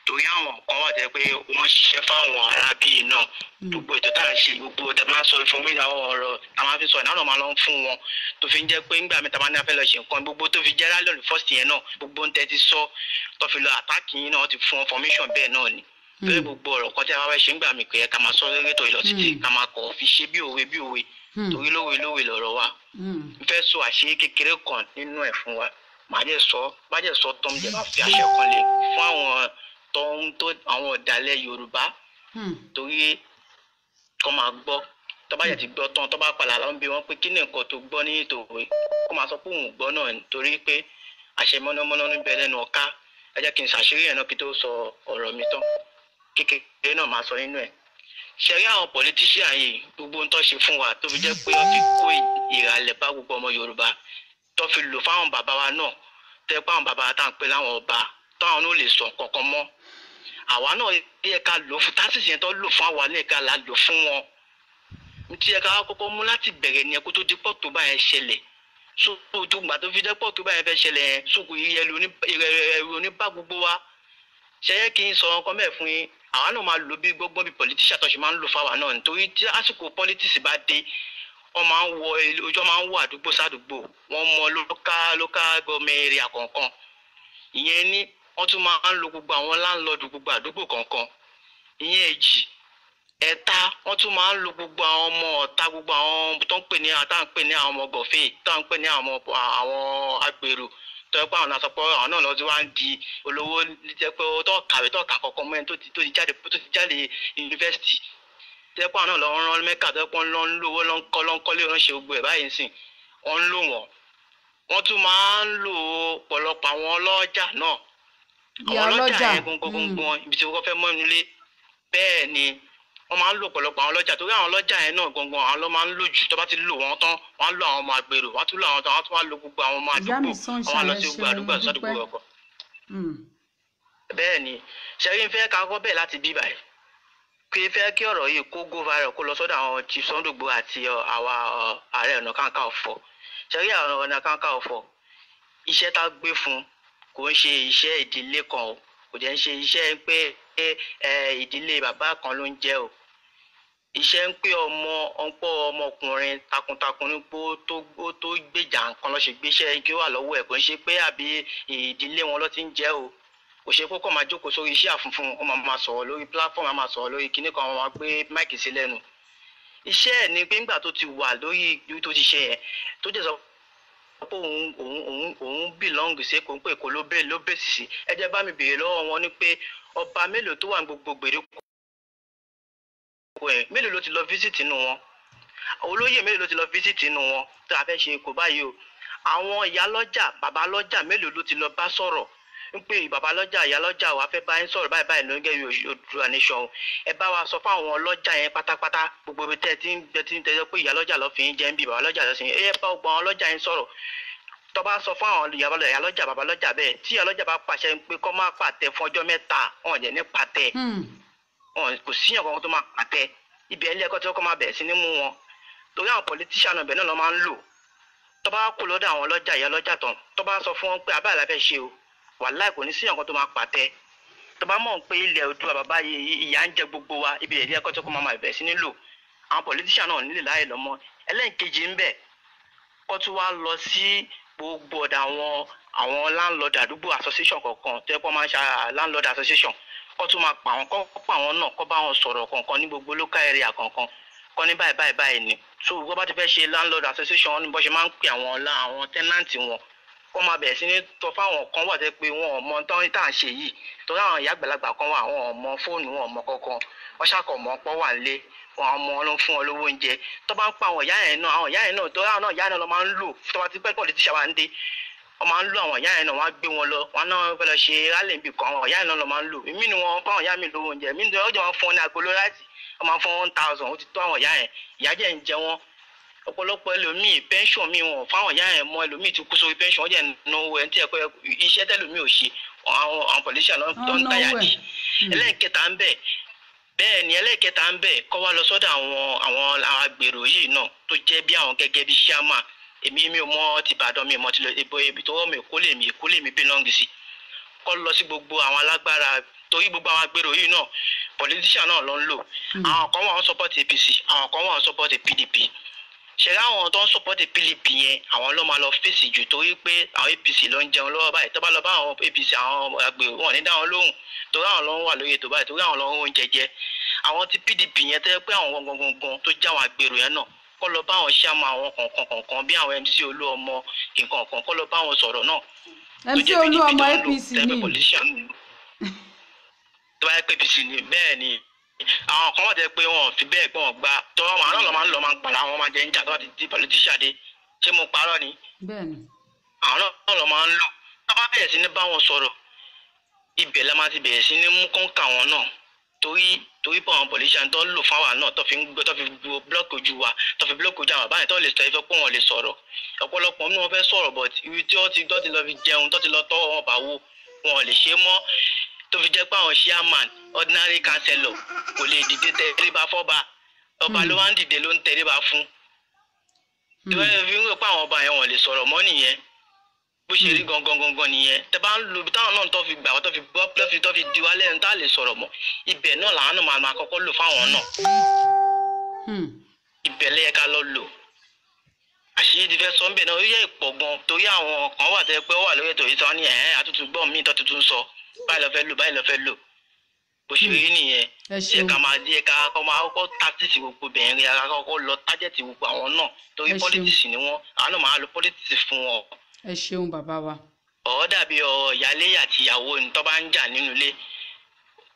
torí àwọn kan wà tẹ́ pé wọ́n ṣiṣẹ́ fáwọn arábí náà gbogbo ètò tá à ń ṣe gbogbo tẹ́ máa sọ fún mi àwọn ọ̀rọ̀ tá máa fi sọ ìnáwó máa lọ fún wọn tó fi ń jẹ́ pé ńgbà mẹ́ta máa ní afẹ́ lọ ṣe nǹkan gbogbo tó fi jẹ́ rálẹ̀ fọ́ọ̀sì yẹn náà gbogbo ń tẹ́ ti sọ tó fi lọ àtàkì yín náà ti fún formation bẹ́ẹ̀ náà ni lórí gbogbo ọ̀rọ̀ kan tí a bá fẹ́ ṣe ń gbà mí pé ká máa sọ lórí ètò ìlọsítì ká máa kọ̀ fi ṣe bí òwe torí lówe lọ̀rọ̀ wa n fẹ́ sọ àṣírí kékeré kan nínú ẹ̀ fún wa bá jẹ́ sọ tó ń jẹ́ máa fi àṣẹ kan lé fún àwọn ọ̀dàlẹ̀ Yorùbá torí kọ́ máa gbọ́ tó bá yẹ ti gbọ́ tán tó bá padà lọ́n bí wọ́n pé kí ni nǹkan tó gbọ́ ní ìtòwé kó máa sọ pé òun gbọ́ náà nítorí pé àṣẹ mọ́nàmọ́ná níbẹ̀ lẹ́nu ọ̀ká ẹ jẹ́ kí n ṣàṣírí ẹ̀ náà kí tó sọ ọ̀rọ̀ mi tán kékeré náà máa sọ nínú ẹ̀ ṣẹ̀rí àwọn politician yìí gbogbo ń tó ṣe fún wa tó fi jẹ́ pé wọ́n fi kó ìrànlẹ̀ bá gbogbo ọmọ Yorùbá tó fi lò fáwọn bàbá wa náà tẹ́ pé àwọn bàbá wa tá à ń pè láwọn ọba táwọn náà lè sọ kankan mọ́ àwa náà yẹ ká lò fún tásìsì yẹn tó lò fún àwa náà ká la lò fún wọn tí ẹ ká kọ́kọ́ mú láti bẹ̀rẹ̀ ni ẹ kó tó di pọ̀ tó bá yẹn ṣẹlẹ̀ tó gbà tó fi jẹ́ pọ̀ tó bá yẹn fẹ́ ṣẹlẹ̀ yẹn sókò ìrẹ̀lú oníbà gbogbo wa ṣẹ́yẹ́ kí n sọ ọkọ mẹ́ẹ̀ fún yín àwa náà máa lò bí gbọ́ngbọ́n bí politician tó ṣe máa ń lò fáwa náà nítorí tí àsìkò politics bá dé wọ́n máa ń wọ ojú máa ń wọ àdúgbò sádùúgbò wọ́n mọ local government area kọ̀ọ̀kan ìyẹn ní wọ́n tún máa ń lo gbogbo àwọn láńlọ́ọ̀dù gbogbo àdúgbò kọ̀ọ̀kan ìyẹn èjì ẹ̀ta wọ́n tún máa ń lo gbogbo àwọn ọmọ ọ̀tá gbogbo àwọn tó ń pè ní àwọn ọmọ gọ̀fẹ́ tó ń pè ní àwọn agbèrò tó yẹ pé àwọn àsọpọ̀ àwọn náà lọ́ọ́ tí wọ́n á di olówó jẹ́ pé tó kàwé tó kà kọ̀ọ̀kan mọ́ ẹni tó ti jáde yunifásitì tó yẹ pé àwọn náà lọ́ọ́ rán mẹ́kà tó yẹ pé wọ́n ń lówó lọ́nkọ́lé wọ́n ṣe gbogbo ẹ̀ báyìí sìn wọ́n ń lò wọ́n tún máa ń lò pọ̀lọpọ̀ àwọn ọlọ́jà náà àwọn ọlọ́jà yẹn gbọ̀ngbọ̀ngbọ̀n ibi tí wọ́n fẹ́ mọ́ nílé bẹ́ẹ̀ ni wọ́n máa ń lò pọ̀lọpọ̀ àwọn ọlọ́jà torí àwọn ọlọ́jà yẹn náà gbọ̀ngbọ̀n àwọn ló máa ń lò jù tó bá ti lò wọ́n tán wọ́n á lò àwọn ọmọ àgbèrò wọ́n á tún lò àwọn tán wọ́n á tún wá lo gbogbo àwọn ọmọ àdúgbò wọ́n á lọ sí gbogbo àdúgbò àdúgbò ọkọ̀. bẹ́ẹ̀ ni ṣẹ́rí ń fẹ́ ká kọ́ bẹ́ẹ̀ láti bí báyìí kí fẹ́ kí ọ̀rọ̀ yìí kó go viral kó lọ sọ́dọ̀ àwọn Chief Sunday Igboho àti àwa Ààrẹ Ọ̀nà Kakanfò ṣẹ́rí Ààrẹ Ọ̀nà Kakanfò iṣẹ́ tá gbé fún kò ń ṣe iṣẹ́ ìdílé kan o kò jẹ́ ń ṣe iṣẹ́ pé ìdílé bàbá kan ló ń jẹ́ o iṣẹ́ ń pé ọmọkùnrin takuntakun ní pé tó gbèjà nǹkan lọ́ ṣe gbéṣẹ́ kí ó wà lọ́wọ́ ẹ̀ kò ń ṣe pé àbí ìdílé wọn ló ti ń jẹ́ o kò ṣe kókó máa jókòó sórí iṣẹ́ àfunfun ó máa sọ̀rọ̀ lórí platform máa sọ̀rọ̀ lórí kinní kan wọn máa gbé máìkì sí lẹ́nu iṣẹ́ ẹ̀ ni pé ńgbà tó ti wà lórí ibi tó ti ṣe yẹn tó jẹ́ sọ pé òun belong sí kò ń pè kó ló bèsì sí ẹ jẹ́ bá mi béèrè lọ́wọ́ wọn ni pé ọba mélòó tó wà ní gbogbo gbèríko ẹ̀ mélòó ló ti lọ visit inú wọn olóyè mélòó ló ti lọ visit inú wọn tó a fẹ́ ṣe kò báyìí o àwọn ìyá lọ́jà bàbá lọ́jà mélòó ló ti lọ bá sọ̀rọ̀ ń pè bàbá lọ́jà ìyá lọ́jà wàá fẹ́ bá yín sọ̀rọ̀ báyìí ló ń gẹ́ Oòduà Nation ẹ bá wa sọ fáwọn ọlọ́jà yẹn pátápátá gbogbo ibi tẹ́ ẹ ti ń tẹ́jọ́ pé ìyá lọ́jà lọ́ fi ń jẹ́ ń bí bàbá lọ́jà lọ́ sí ẹ bá gbogbo àwọn ọlọ́jà yẹn sọ̀rọ̀ tó bá sọ fún àwọn ìyá lọ́jà bàbá lọ́jà bẹ́ẹ̀ tí ìyá lọ́jà bá pàṣẹ pé kó má pàtẹ fún ọjọ́ mẹ́ta wọn jẹ́ ní pàtẹ kò síyàn kankan tó máa pàtẹ ibi ilé ẹ̀kọ́ tí wọ́n kọ́ máa bẹ̀rẹ̀ sí ní mú wọn torí àwọn politician ọbẹ̀ náà lọ́ máa ń lò tó bá kó lọ́dọ̀ àwọn ọlọ́jà ìyá lọ́jà tán tó bá sọ fún wọn pé àbá àlàfẹ́ ṣe o wàláì kò ní síyàn kan tó máa pàtẹ tó bá mọ̀ pé ilẹ̀ Oòduà bàbá ìyá ń jẹ gbogbo wa ibi ilé ẹ̀kọ́ tí wọ́n máa bẹ̀rẹ̀ sí ní lò àwọn politician náà nílè láàyè lọ́mọ ẹlẹ́ǹkejì ń bẹ̀ kó tún wá lọ sí gbogbo ọ̀dà àwọn àwọn landlord àdúgbò association kọ̀ọ̀kan tó yẹ kó máa ń ṣe landlord association kó tún máa pa àwọn kó pa àwọn náà kó bá wọn sọ̀rọ̀ kọ̀ọ̀kan ní gbogbo local area kọ̀ọ̀kan kó ní báyìí ni so bó bá ti fẹ́ ṣe landlord association ní bó ṣe máa ń pè àwọn tenant wọn kó máa bẹ̀rẹ̀ sí ní tọ́ fáwọn kan wà tẹ́ pé wọn ò mọ tán tá à ń ṣe yìí torí àwọn ìyá àgbàlagbà kan wà àwọn ò mọ fóònù wọn ò mọ kankan wọ́n ṣàkọ̀mọ́ pọ́ wà nílé wọn àwọn ọmọ ló ń fún wọn lówó oúnjẹ tó bá ń pa àwọn ìyá yẹn náà torí àwọn ìyá yẹn náà máa ń lò tó bá ti pẹ́ pọ̀ létí ṣàwá ń dé wọ́n máa ń lò àwọn ìyá yẹn náà wọ́n á gbé wọn lọ wọn náà fẹ́ lọ ṣe rálẹ̀ níbi kan àwọn ìyá yẹn náà lọ máa ń lò èmi ni wọn fáwọn ìyá mi lówó oúnjẹ èmi ni ọjọ́ wọn fún wọn ní agolo láti wọ́n máa fún 1,000 ó ti tó àwọn ìyá yẹn ìyá jẹ́ ń jẹ wọn ọ̀pọ̀lọpọ̀ ẹlòmíì pension mi wọn fáwọn ìyá yẹn mọ ẹlòmíì ti kú sórí pension wọ́n jẹ́ náwó ẹni tí ẹ̀kọ́ iṣẹ́ tẹ́lòmíì ò ṣe àwọn politician tó ń tàyà dì ẹlẹ́ẹ̀kẹta ń bẹ̀ bẹ́ẹ̀ ni ẹlẹ́ẹ̀kẹta ń bẹ̀ kọ́ wá lọ sọ́dọ̀ àwọn agbèrò yìí náà tó jẹ́ bí àwọn gẹ́gẹ́ bí chairman èmi ò mọ ti Ìbàdàn mi ò mọ ti lọ ibi tó wọ́n mi Èkó lèmi belong sí kọ́ lọ sí gbogbo àwọn alágbára torí gbogbo àwọn agbèrò yìí náà politician náà ló ń lò àwọn kan wà ń support APC àwọn kan wà ń support PDP ṣẹlẹ àwọn tó ń support PDP yẹn àwọn ló máa lọ fèsì jù torí pé àwọn APC ló ń jẹun lọ́wọ́ báyìí tó bá lọ bá àwọn APC àwọn agbèrò wọn ní dá wọn lóhùn torí àwọn ló ń wà lórí ètò báyìí torí àwọn ló ń oúnjẹ jẹ àwọn ti PDP yẹn tẹ́ pé àwọn gangan tó já àwọn agbèrò yẹn náà kọ́ lọ bá àwọn ṣáàmù àwọn kọ̀ọ̀kan bí àwọn MC Olúọmọ nǹkan kan kọ́ lọ bá àwọn sọ̀rọ̀ náà. MC Olúọmọ APC ni tó bá yẹ pé APC ni bẹ́ẹ̀ ni àwọn kan wọ́n tẹ́ pé wọn ò fi bẹ́ẹ̀ gbọ́n gba tọ́wọ́ àwọn náà lọ́ máa ń para àwọn máa jẹ ń jà tó bá ti di politician dé ṣé mo parọ́ ni. bẹ́ẹ̀ni. àwọn náà lọ́ máa ń lò tó bá bẹ̀rẹ̀ sí ní bá wọn sọ̀rọ̀ ibẹ̀ la máa ti bẹ̀rẹ̀ sí ní mú kọ́ńkà wọn náà torí pé àwọn politician tó ń lò fáwa náà tó fi blọ́ọ̀kì ojú wa tó fi blọ́ọ̀kì ojú àwọn báyìí tó lè sọ ìfẹ́ pé wọn lè sọ̀rọ̀ ọ̀pọ̀lọpọ̀ ní wọn fẹ́ sọ̀rọ̀ but ibi tí wọ́n ti lọ fi jẹun tó ti lọ tọ́ wọn bá wò wọn lè ṣe mọ́ tó fi jẹ́ pé àwọn chairman ordinary councillor kò lè dìde tẹríba fọ́ba ọba ló wá ń dìde ló ń tẹríba fún tí wọ́n fi ń rò pé àwọn ọba yẹn wọ́n lè sọ̀rọ̀ mọ́ nìyẹn bó ṣe rí gangan nìyẹn tẹ bá ń lo ibi táwọn náà tó fi gbà wọ́n tó fi di wá lẹ́nu tá a lè sọ̀rọ̀ mọ́ ibẹ̀ náà làwọn náà máa kọ́kọ́ lò fáwọn náà ibẹ̀ lẹ́yẹ ká lọ lò àṣírí ti fẹ́ sọ ń bẹ̀ náà ó yẹ ìpọ̀ gan torí àwọn kan wà tẹ́ pé ó wà lórí ètò yìí tí wọ́n ní àtútù gbọ́ míì tó tuntun sọ báyìí lọ fẹ́ lò bó ṣe rí nìyẹn ṣe ká máa díẹ̀ ká kọ́ máa kọ́kọ́ tásìtì gbogbo bẹ̀rẹ̀ rí ara kọ́kọ́ lọ tájẹ̀tì gbogbo àwọn náà torí pọ́lítíìsì ni wọ́n àwọn náà máa lo pọ́lítíìsì fún wọn. ẹ ṣeun bàbá wa. ọ̀rọ̀ dàbí ọ̀rọ̀ ìyálé àti ìyàwó ni tó bá ń jà nínú ilé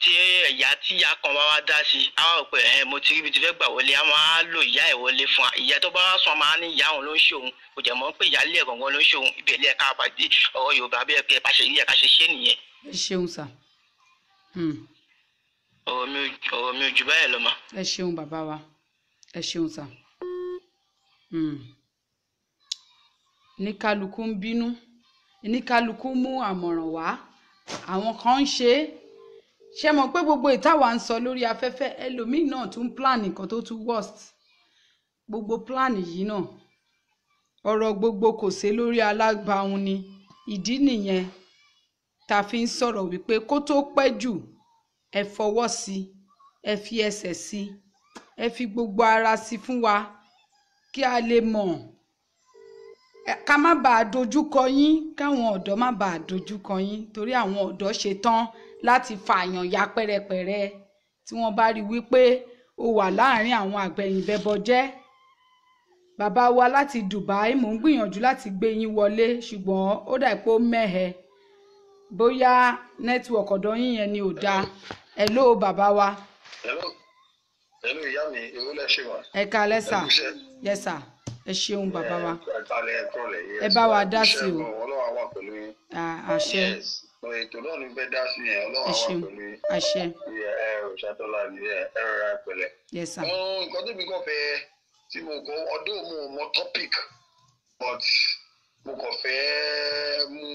tí ẹ̀yà tí ìyá kan bá wá dá sí á wà pé mo ti rí ibi tí fẹ́ gbà wọlé á máa lo ìyá ẹ̀ wọlé fún wa ìyá tó bá wá sùn máa ní ìyá òun ló ń ṣòun kò jẹ́ mọ́ pé ìyálé ẹ̀ gangan ló ń ṣòun ibẹ̀ ilé ẹ̀ka àbàdí ọ̀rọ̀ Yorùbá bí ẹ̀ bá ṣe rí ẹ̀ka ṣe ṣé nìyẹn. ẹ ṣeun sà. ọ̀rọ̀ mi ò jù báyìí lọ mà. ẹ ṣeun bàbá wa ẹ ṣeun sà. ní kálukú ń bínú ní kálukú mú àmọ̀ràn wá àwọn kan ń ṣe mọ̀ pé gbogbo ìtawà ń sọ lórí afẹ́fẹ́ ẹlòmíì náà tún plan nǹkan tó tún worst gbogbo plan yìí náà ọ̀rọ̀ gbogbo kò sí lórí alágbàhun ni ìdí nìyẹn tá fi ń sọ̀rọ̀ wípé kó tó pẹ́ jù ẹ fọwọ́ sí ẹ fi ẹsẹ̀ sí ẹ fi gbogbo ara sí fún wa kí a lè mọ̀ ká má bàa dojúkọ yín káwọn ọ̀dọ́ má bàa dojúkọ yín torí àwọn ọ̀dọ́ ṣe tán láti fààyàn ya pẹ́rẹpẹ̀rẹ tí wọ́n bá rí wípé ó wà láàrin àwọn àgbẹ̀yìnbẹ̀bọjẹ́ bàbá wa láti Dubai mò ń gbìyànjú láti gbé yín wọlé ṣùgbọ́n ó dà pé ó mẹ́hẹ bóyá nẹ́tíwọ̀kì ọ̀dọ̀ yín yẹn ni ò dáa hello bàbá wa. hello ìyá mi èwo lẹ ṣe wà. ẹ káalẹ́ sà yes sà ẹ ṣeun bàbá wa ẹ bá wa dá sí o. ọlọ́wà wà pẹ̀lú yín. àṣẹ. ètò náà ní fẹ́ dá sí yẹn ọlọ́wà wà pẹ̀lú yín. àṣẹ. ẹ ò ṣàtọ́lá ní ẹ rọra pẹ̀lẹ́. yes sà. nǹkan tó mi kàn fẹ́ tí mo kọ ọdún mo mọ topic but mo kàn fẹ́ mú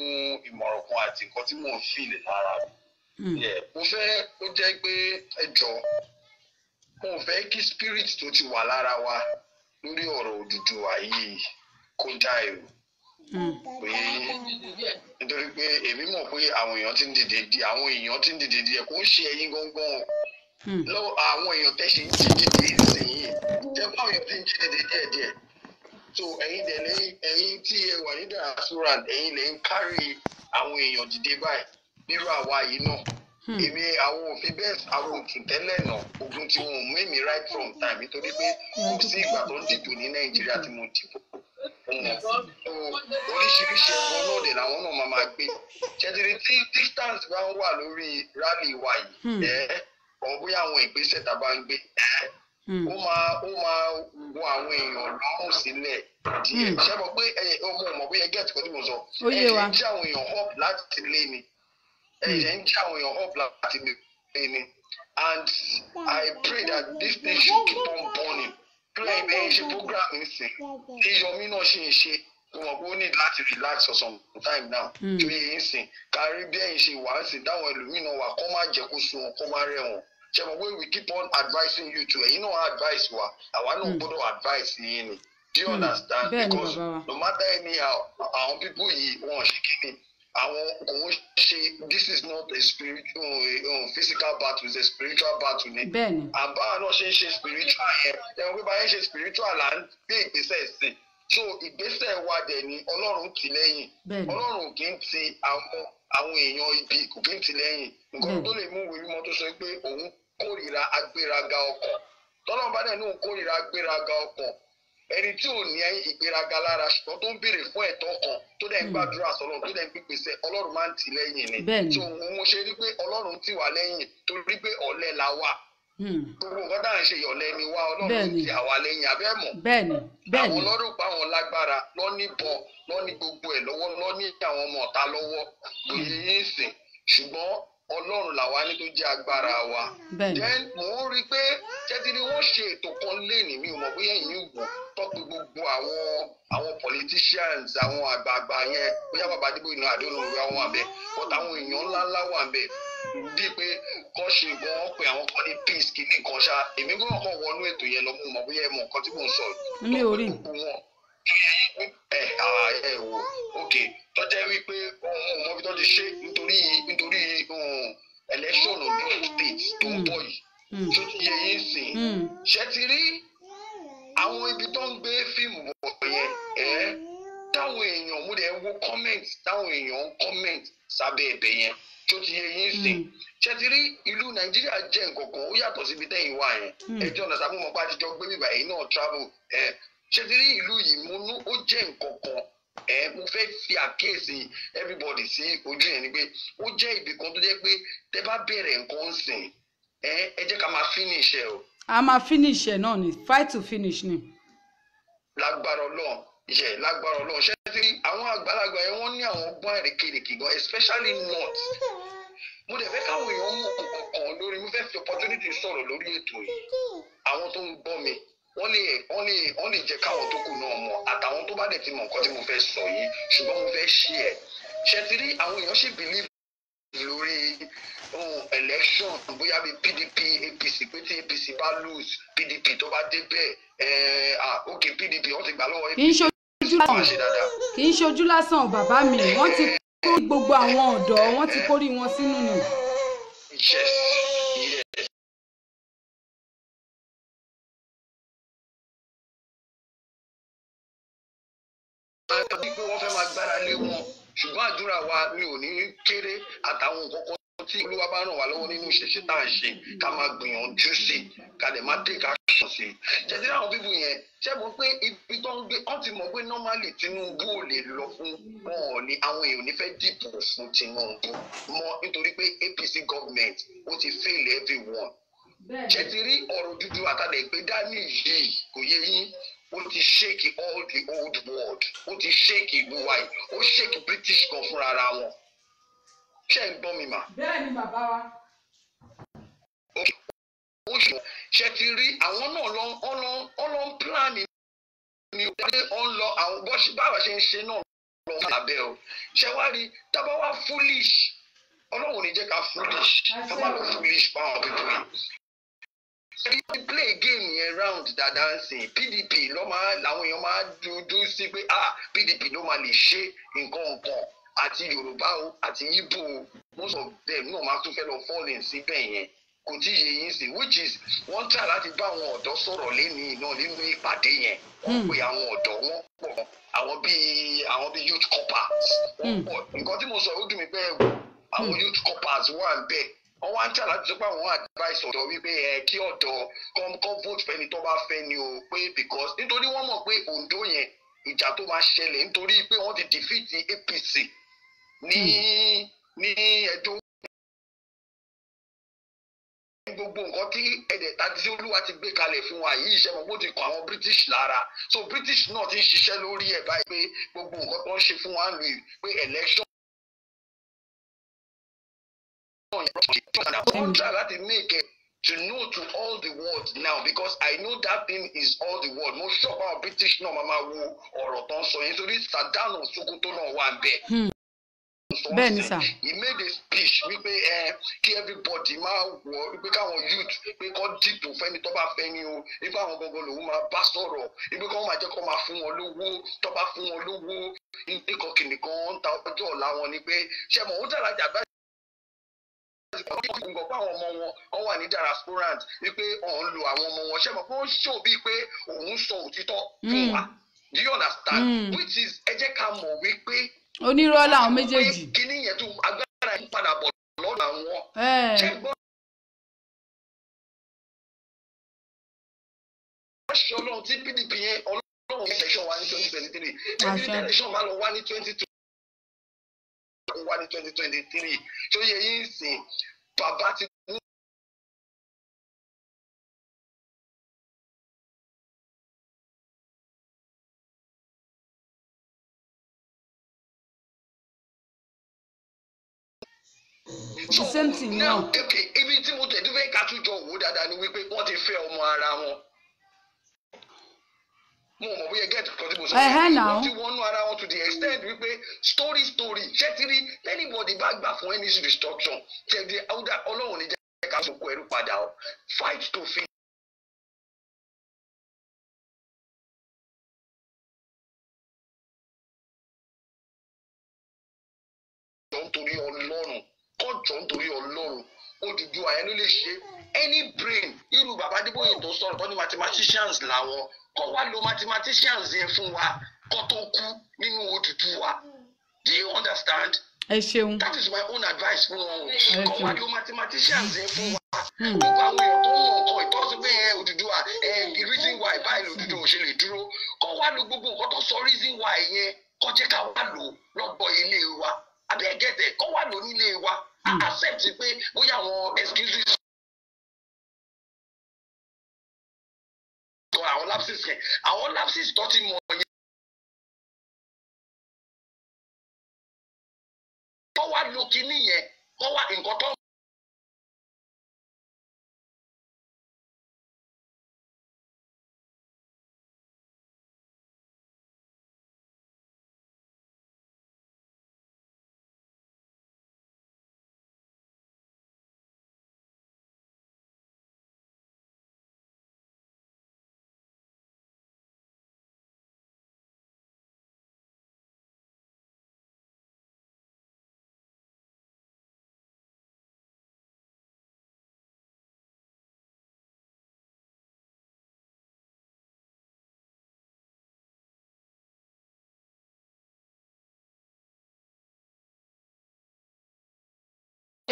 ìmọ̀ràn kan àti nǹkan tí mo ń feel lára mi. mo fẹ́ kó jẹ́ pé ẹ jọ mo fẹ́ kí spirit tó ti wà lára wa lórí ọ̀rọ̀ Odùduwà yìí kó já èrò pé nítorí pé èmi mọ̀ pé àwọn èèyàn ti ń dìde díẹ̀ kó ń ṣe ẹ̀yin gangan lọ́wọ́ àwọn èèyàn tẹ́ ṣe ń jí dìde ìsinyìí jẹ́ pé àwọn èèyàn ti ń jí dìde díẹ̀díẹ̀ so ẹ̀yin tí ẹ wà ní diaspora ẹ̀yin lè ń kárí àwọn èèyàn dìde báyìí nírú àwa yìí náà èmi àwọn òfin bẹ́ẹ̀ àwọn òtún tẹ́lẹ̀ náà ogun tí wọn ò mú èmi right from time nítorí pé kò sí ìgbà tó ń dìbò ní Nàìjíríà tí mo dìbò oríṣiríṣi ẹ̀kọ́ náà dẹ̀ làwọn náà máa gbé ṣẹ́tìrì tí distance bá ń wà lórí rally wa yìí ọ̀ bóyá àwọn ìgbésẹ̀ tá a bá ń gbé ó máa wọ àwọn èèyàn lọ́rùn sílẹ̀ díẹ̀ ṣé mo pé ọmọ ọmọ bóyá get kọ́ tí mo sọ ẹ̀yẹ ń jẹ́ àwọn èèyàn up láti lé ni ẹ̀yẹ ń jẹ́ àwọn èèyàn up láti lé ni and I pray that this thing should keep on burning play bẹ́ẹ̀ ṣe program nsìn tí Yomi náà ṣe ń ṣe wọn kò ní láti relax for some time now tó yẹ nsìn kárí bẹ́ẹ̀ ṣe wà ń sìn táwọn ẹlòmíràn wà kó má jẹ́ kó sun wọn kó má rẹ̀ wọn. We keep on advising you to, you know, advice wa. I want to advise you. Do you understand? Because no matter anyhow, our people want this is not a spiritual, physical battle, it's a spiritual battle. And ba no spiritual here. Then we buy spiritual land, big business. So ìgbésẹ̀ wa dẹ̀ ni Ọlọ́run tì lẹ́yìn. Ọlọ́run kì í ti àwọn èèyàn ibi kò kì í ti lẹ́yìn. Nǹkan tó lè mú ìwé mímọ́ tó sọ pé òun kórìíra agbéraga ọkàn tọ́lọ́run bá dẹ̀ ní òun kórìíra agbéraga ọkàn ẹni tí ò ní ìgbéraga lára ṣùgbọ́n tó ń béèrè fún ẹ̀tọ́ kan tó dẹ̀ ń gbàdúrà sọ́lọ́run tó dẹ̀ ń pèsè Ọlọ́run máa ń tì lẹ́yìn ni so mo ṣe rí pé Ọlọ́run tì wá lẹ́yìn torí pé ọ̀lẹ la wà gbogbo nǹkan tá à ń ṣe ìyọ̀lẹ ni wá Ọlọ́run tì àwa lẹ́yìn abẹ́mọ̀ àwọn Ọlọ́run pa àwọn lágbára lọ́níbọn lọ́ní gbogbo ẹ̀ lọ́wọ́ lọ́ní àwọn ọmọ ọ̀tá lọ́wọ́ lóye yín sìn ṣùgbọ́n Ọlọ́run làwa ní tó jẹ́ agbára wa. Then mò ń rí i pé jẹ́tìrì wọ́n ṣe ètò kan léèní mi ò mọ̀ bóyá ẹ̀yin wò tọ́pẹ́ gbogbo àwọn politicians àwọn àgbààgbà yẹn bóyá bàbá Adébó iná àdéhùn òwe àwọn àbẹ̀ but àwọn èèyàn ńláńlá wà bẹ̀ bíi pé kọ́ ṣe wọ́n pé àwọn kan ní peace kìíní kan ṣá èmi gbọ́dọ̀ kàn wọnú ètò yẹn lọ mú mọ̀ bóyá ẹ mọ̀ nǹkan tí mò ń sọ tọ́pẹ́ gbogbo wọn wò ok tọ́jẹ́ wípé ọmọ ibi tó ti ṣe nítorí election Ondo state tó ń bọ̀ yìí tó ti yẹ yín sìn ṣe ti rí àwọn ibi tó ń gbé fíìmù bọ̀ yẹn táwọn èèyàn mú dẹ̀ wo comment táwọn èèyàn ń comment sábẹ́ ẹ̀bẹ̀ yẹn tó ti yẹ yín sìn ṣe ti rí ìlú Nàìjíríà jẹ́ nǹkan kan ó yàtọ̀ síbi tẹ́yìn wà yẹn ẹjọ́ ọ̀nà sábà mọ̀ pé àtijọ́ gbé bíbá yìí náà travel ṣètìrí ìlú yìí ó jẹ́ nǹkan kan mo fẹ́ fi àkíyèsí everybody sí ojú yẹn ni pé ó jẹ́ ibì kan tó jẹ́ pé tẹ́ bá bẹ̀rẹ̀ nǹkan sìn ẹ jẹ́ ká máa finish ẹ o. a máa finish ẹ náà ni fight to finish ni. lágbára Ọlọ́run ṣètìrí àwọn àgbàlagbà yẹn wọ́n ní àwọn ọgbọ́n àrékèrèkè gan especially north mo dẹ̀ fẹ́ káwọn èèyàn mọ̀ kankan lórí mo fẹ́ fi opportunity sọ̀rọ̀ lórí ètò yìí àwọn tó ń gbọ́ mi wọ́n lè jẹ́ káwọn tó kù náà mọ̀ àtàwọn tó bá dẹ̀ ti mọ̀ nǹkan tí mo fẹ́ sọ yìí ṣùgbọ́n mo fẹ́ ṣe ẹ̀ ṣe ti rí àwọn èèyàn ṣì believe lórí election bóyá bíi PDP APC pé tí APC bá lose PDP tó bá débẹ̀ ok PDP wọ́n ti gbà lọ́wọ́ APC. kì í ṣojú lásán bàbá mi wọ́n ti kó gbogbo àwọn ọ̀dọ́ wọ́n ti kórí wọn sínú ni. pé wọ́n fẹ́ máa gbára lé wọn ṣùgbọ́n àdúrà wa mi ò ní kéré àtàwọn nǹkan kan tí Olúwa bá ràn wá lọ́wọ́ nínú ìṣẹ̀ṣe tá à ń ṣe ká máa gbìyànjú sí ká lè má take action sí i ṣẹ́tí àwọn bíbù yẹn ṣé mo pé ibi tó ń gbé wọ́n ti mọ̀ pé normally Tinubu ò lè lọ fún wọn ò ní àwọn èèyàn nífẹ̀ẹ́ dìbò fún Tinubu mọ́ nítorí pé APC government ó ti fail everyone ṣẹ́tí rí ọ̀rọ̀ dúdú àtàlẹ̀ pé dání yìí kò yé yín ó ti shake all the old world ó ti shake ìlú wa yìí ó shake British kan fúnra ara wọn ṣé ń gbọ́ mi mà. bẹ́ẹ̀ ni bàbá wa. ó ṣe ti rí àwọn náà lọ ń plan ní pé ó ń lọ àwọn báwa ṣe ń ṣe náà lọ lábẹ́ o ṣe wá rí tábà wá foolish Ọlọ́run ò ní jẹ́ ká foolish tábà lọ foolish fáwọn pípọ̀ yìí. They play game yẹn round dáadáa ń sìn PDP làwọn èèyàn máa dúdú sí pé PDP ló máa lè ṣe nǹkan àti Yorùbá o àti Igbo o most of them náà máa tún fẹ́ lọ fall in síbẹ̀ yẹn kò tí ì yé yín sí which is wọ́n try láti bá àwọn ọ̀dọ́ sọ̀rọ̀ lẹ́nìí náà nínú ìpàdé yẹn wọ́n pe àwọn ọ̀dọ́ wọn pọ̀ àwọn bíi youth corpers wọ́n pọ̀ nǹkan tí mo sọ ó dùn mí pé àwọn youth corpers wà ń bẹ̀ wọ́n wá ń try láti sọ pé àwọn advice ọ̀dọ́ wípé kí ọ̀dọ́ kọ́ vote fẹ́ni tó bá fẹ́ ni o pé because nítorí wọ́n mọ̀ pé Ondo yẹn ìjà tó máa ṣẹlẹ̀ nítorí pé wọ́n ti defeat APC ní Ẹdó gbogbo nǹkan tí ẹ̀dẹ̀ tàbí Olúwa ti gbé kalẹ̀ fún wa yìí iṣẹ́ mọ̀ bó ti kàn àwọn British lára so British náà ti ń ṣiṣẹ́ lórí ẹ̀ báyìí pé gbogbo nǹkan tó ń ṣe fún wa lù pé election wọ́n try láti make it to know to all the world now because I know that thing is all the world mo sure about British náà máa wo ọ̀rọ̀ tó ń sọ yẹn torí Sàdánù Sókótó náà wà ń bẹ̀. Bẹ́ẹ̀ni sà. He made a speech wípé kí everybody máa wọ wípé káwọn youth pé kọ́ dìbò fẹ́ni tó bá fẹ́ ni o wípé àwọn gbọ̀ngàn lòun máa bá sọ̀rọ̀ wípé kọ́ máa jẹ́ kó máa fún wọn lówó tó bá fún wọn lówó nǹkan kìnìkan ń ta ọjọ́ ọ̀la wọn ni pé ṣé mo ń tẹ̀lé àjàgbá gbọ̀ngàn pé àwọn ọmọ wọn wà ní diasporant wípé òun lo àwọn ọmọ wọn ṣé mo pé ó ṣò bíi pé òun sọ òtítọ́ fún wa do you understand which is ẹ jẹ́ ká mọ̀ wípé onírọ́ làwọn méjèèjì. kíní yẹn tó agbára ń padà bọ̀ lọ́dọ̀ àwọn. ṣé gbọ́n ṣe ọlọ́run tí PDP yẹn ọlọ́run election wá ní 2023 ẹbí election máa lọ wá ní 2023 wá ní 2023 tó yẹ yín sìn bàbá ti mú. the same thing now. Ibi tí mo tẹ̀dú fẹ́ ká tún jọ wò dáadáa ni wípé wọ́n ti fẹ́ ọmọ ara wọn. Mo mọ̀ bóyá get kan tí mo sọ. Wọ́n ti wọnú ara wọn to the extent wípé story ṣé ti rí anybody bá gbà fún any destruction ṣẹ̀dí ọlọ́run ní jẹ́ ká sọ̀kò ẹrú padà o fight to finish. Nítorí ọlọ́run kọjọ nítorí ọlọ́run Odùduwà yẹn ló lè ṣe any brain irú bàbá Adébóyè tó sọ̀rọ̀ tó ní mathematicians làwọn kọ́ wá lo mathematicians yẹn fún wa kọ́ tó kú nínú Odùduwà do you understand? ẹ ṣeun. that is my own advice fún wọn kọ́ wá lo mathematicians yẹn fún wa gbogbo àwọn èèyàn tó ń wọ̀ nǹkan ìtọ́sí pé Odùduwà the reason why báyìí Odùduwà ò ṣe lè dúró kọ́ wá lo gbogbo nǹkan tó sọ reason why yẹn kọ́ jẹ́ ká wá lò lọ́gbọ̀ ilé wa àbí ẹ̀gẹ́dẹ̀ kọ́ wá lò nílé wa accept pé bóyá àwọn excuses àwọn lapses yẹn àwọn lapses tó ti mọ̀ yẹn kọ́ wá lò kíní yẹn kọ́ wá nǹkan tó.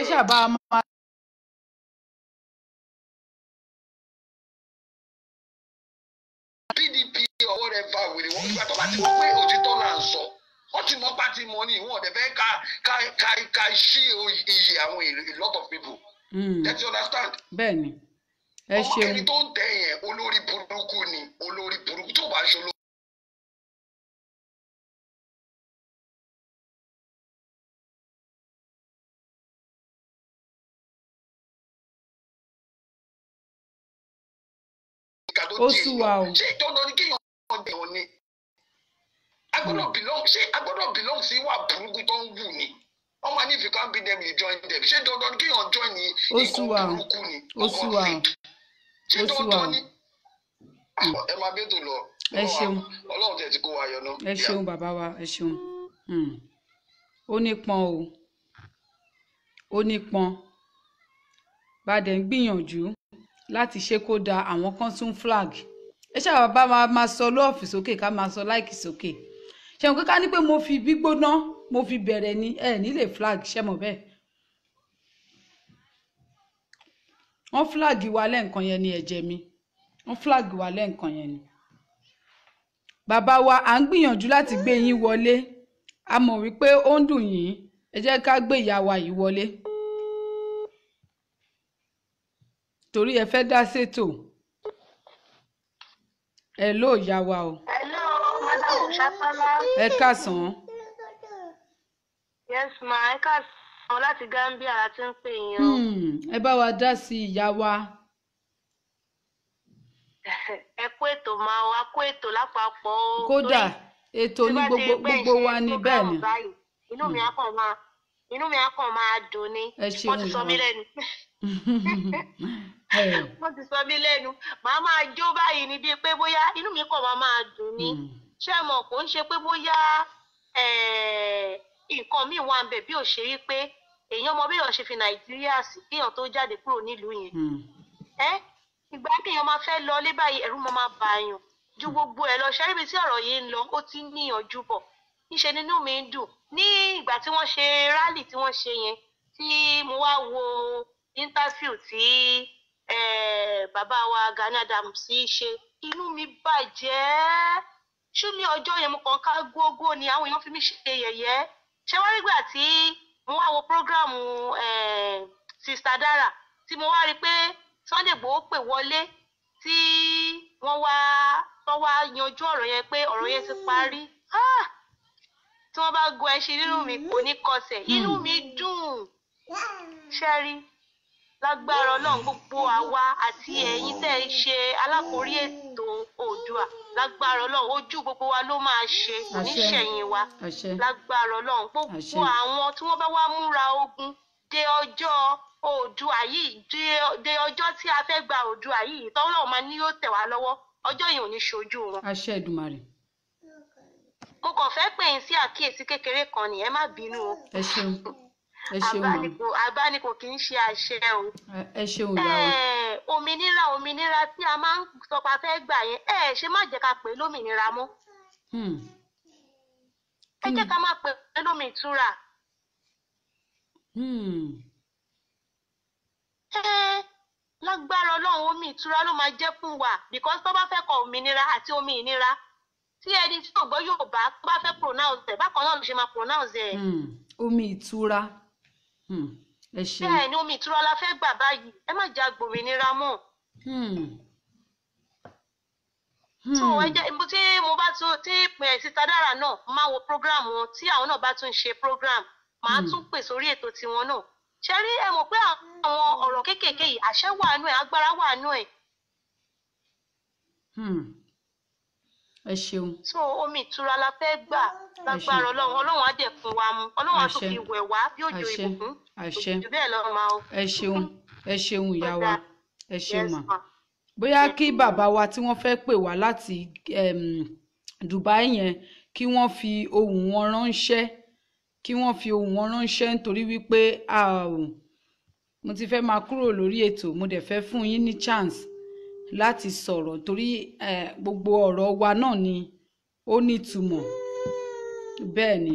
ẹ ṣàbá máa. PDP or whatever wèrè wọn nígbà tó bá ti mọ̀ pé òtítọ́ là ń sọ wọ́n ti mọ̀ pàtí mọ́ ní ìwọ̀n ọ̀dẹ̀ fẹ́ ká ṣí iye àwọn a lot of people. That you understand? Bẹ́ẹ̀ni ẹ ṣeun. Ẹni tó ń tẹ̀ yẹn olórí burúkú ni olórí burúkú tó bá ṣe olórí. Ó sú wa o. Ṣé ìtọ́nà ni kéèyàn ọ̀dẹ̀ ọ̀ ni? Agbọ́dọ̀ belong sí ìwà burúkú tó ń wù ni. Wọ́n máa ní if you can't beat them you join them. Ṣé dandan kéèyàn join ní nǹkan burúkú ni? Ó sú wa o. Ṣé dandan ni? Ẹ máa bí ètò lọ. Ẹ ṣeun. Ọlọ́run tẹ̀ ti kó wa yọ náà. Ẹ ṣeun bàbá wa ẹ ṣeun. Ó nípọn o. Ó nípọn. bá dẹ̀ ń gbìyànjú láti ṣe kó da àwọn kan tún flag ẹ ṣáà bá máa sọ lọ́ọ̀fì sókè ká máa sọ láìkì sókè ṣẹ̀wọ̀n kíká ní pé mo fi gbígbóná mo fi bẹ̀rẹ̀ ní nílé flag ṣẹ́mọ̀ bẹ́ẹ̀ wọ́n flag wa lẹ́ǹkan yẹn ni ẹ̀jẹ̀ mi wọ́n flag wa lẹ́ǹkan yẹn ni bàbá wa à ń gbìyànjú láti gbé yín wọlé a mọ̀ wípé ó ń dùn yín ẹ jẹ́ ká gbé ìyá wa yìí wọlé torí ẹ fẹ́ dá sétò ẹ ló ìyá wa o. Hello, Madam Ṣapala. ẹ káàsán. Yes ma, ẹ káàsán láti Gambia láti ń pè yín o. ẹ bá wa dá sí ìyá wa. Ẹ kú ètò máa wá kú ètò lápapọ̀ o. kódà ètò ní gbogbo wa ní bẹ́ẹ̀ ni. inú mi á kàn máa dùn ni. wọ́n ti sọ mí lẹ́nu. wọ́n ti sọ mí lẹ́nu màá máa jó báyìí ni bíi pé bóyá inú mi kàn máa dùn ni. ṣé ẹ mọ̀ kò ń ṣe pé bóyá nǹkan míì wà ń bẹ̀ bí ò ṣe rí pé èèyàn mọ bí èèyàn ṣe fi Nàìjíríà sí kéèyàn tó jáde kúrò nílùú yẹn. ìgbà kéèyàn máa fẹ́ lọ lé báyìí ẹ̀rù máa bá yàn ju gbogbo ẹ̀ lọ ṣẹ́ríbi tí ọ̀rọ̀ yìí ń lọ ó ti níyànjú bọ̀ níṣẹ́ nínú mi ń dùn ní ìgbà tí wọ́n ṣe rálì tí wọ́n ṣe yẹn tí mo wá wo interview tí bàbá wa Gani Adams ṣe inú mi bàjẹ́ ṣúmi ọjọ́ yẹn mo kàn ká gógó ni àwọn èèyàn fi mí ṣe yẹ̀yẹ́ ṣé wá rí gbà tí mo wá wo program Sister Dara tí mo wá rí pé Sunday Igboho pè wọlé tí wọ́n wá yanjú ọ̀rọ̀ yẹn pé ọ̀rọ̀ yẹn ti parí tí wọ́n bá gun ẹṣin nínú mi kò ní kọsẹ̀ inú mi dùn ṣẹ́rí lágbára Ọlọ́run gbogbo àwa àti ẹ̀yin tẹ́ ẹ ṣe alákòórí ètò Oòduà lágbára Ọlọ́run ojú gbogbo wa ló máa ṣe kò ní ṣẹ̀yìn wa lágbára Ọlọ́run gbogbo àwọn tí wọ́n bá wá múra ogun dé ọjọ́ Oòduà yìí dé ọjọ́ tí a fẹ́ gba Oòduà yìí tọ́lọ́run máa ní yóò tẹ̀ wá lọ́wọ́ ọjọ́ yìí ò ní ṣojú wọn. àṣẹ Èdùmàrè. mo kàn fẹ́ pè yín sí àkíyèsí kékeré kan ni ẹ má bínú o. ẹ ṣeun ẹ ṣeun ma. àbánikò kì í ṣe àṣẹ o. ẹ ṣeun ìyá o. òmìnira tí a máa ń sọ pé a fẹ́ gbà yẹn ṣe má jẹ́ ká pè é lómìnira mọ́. ẹ jẹ́ ká má pè é lómìnira. lágbára Ọlọ́run omi ìtura ló máa jẹ́ fún wa because tó bá fẹ́ kọ òmìnira àti omi ìnira tí ẹni tí ò gbọ́ Yorùbá tó bá fẹ́ pronounce ẹ̀ bákan náà ló ṣe máa pronounce ẹ̀. omi ìtura ẹ ṣe. bẹ́ẹ̀ ni omi ìtura la fẹ́ gbà báyìí ẹ má jà gbòmìnira mọ́. so ẹ jẹ́ tí mo bá tún tí Sister Dara náà máa wo program wọn tí àwọn náà bá tún ṣe program màá tún pè sórí ètò tiwọn náà ṣe rí ẹ mọ̀ pé àwọn ọ̀rọ̀ kéékèèké yìí àṣẹ wà nú ẹ̀ agbára wà nú ẹ̀. ẹ ṣeun. so omi ìtura la fẹ́ gbà lágbára Ọlọ́run á dẹ̀ fún wa mu Ọlọ́run á tún fi wẹ̀ wá bí òjò ìbùkún òjò bẹ́ẹ̀ lọ́run máa o. ẹ ṣeun ìyá wa ẹ ṣeun mà bóyá kí bàbá wa tí wọ́n fẹ́ pè wá láti Dubai yẹn kí wọ́n fi ohùn wọn ránṣẹ́ nítorí wípé mo ti fẹ́ máa kúrò lórí ètò mo dẹ̀ fẹ́ fún yín ní chance láti sọ̀rọ̀ torí gbogbo ọ̀rọ̀ wa náà ni ó ní ìtumọ̀ bẹ́ẹ̀ ni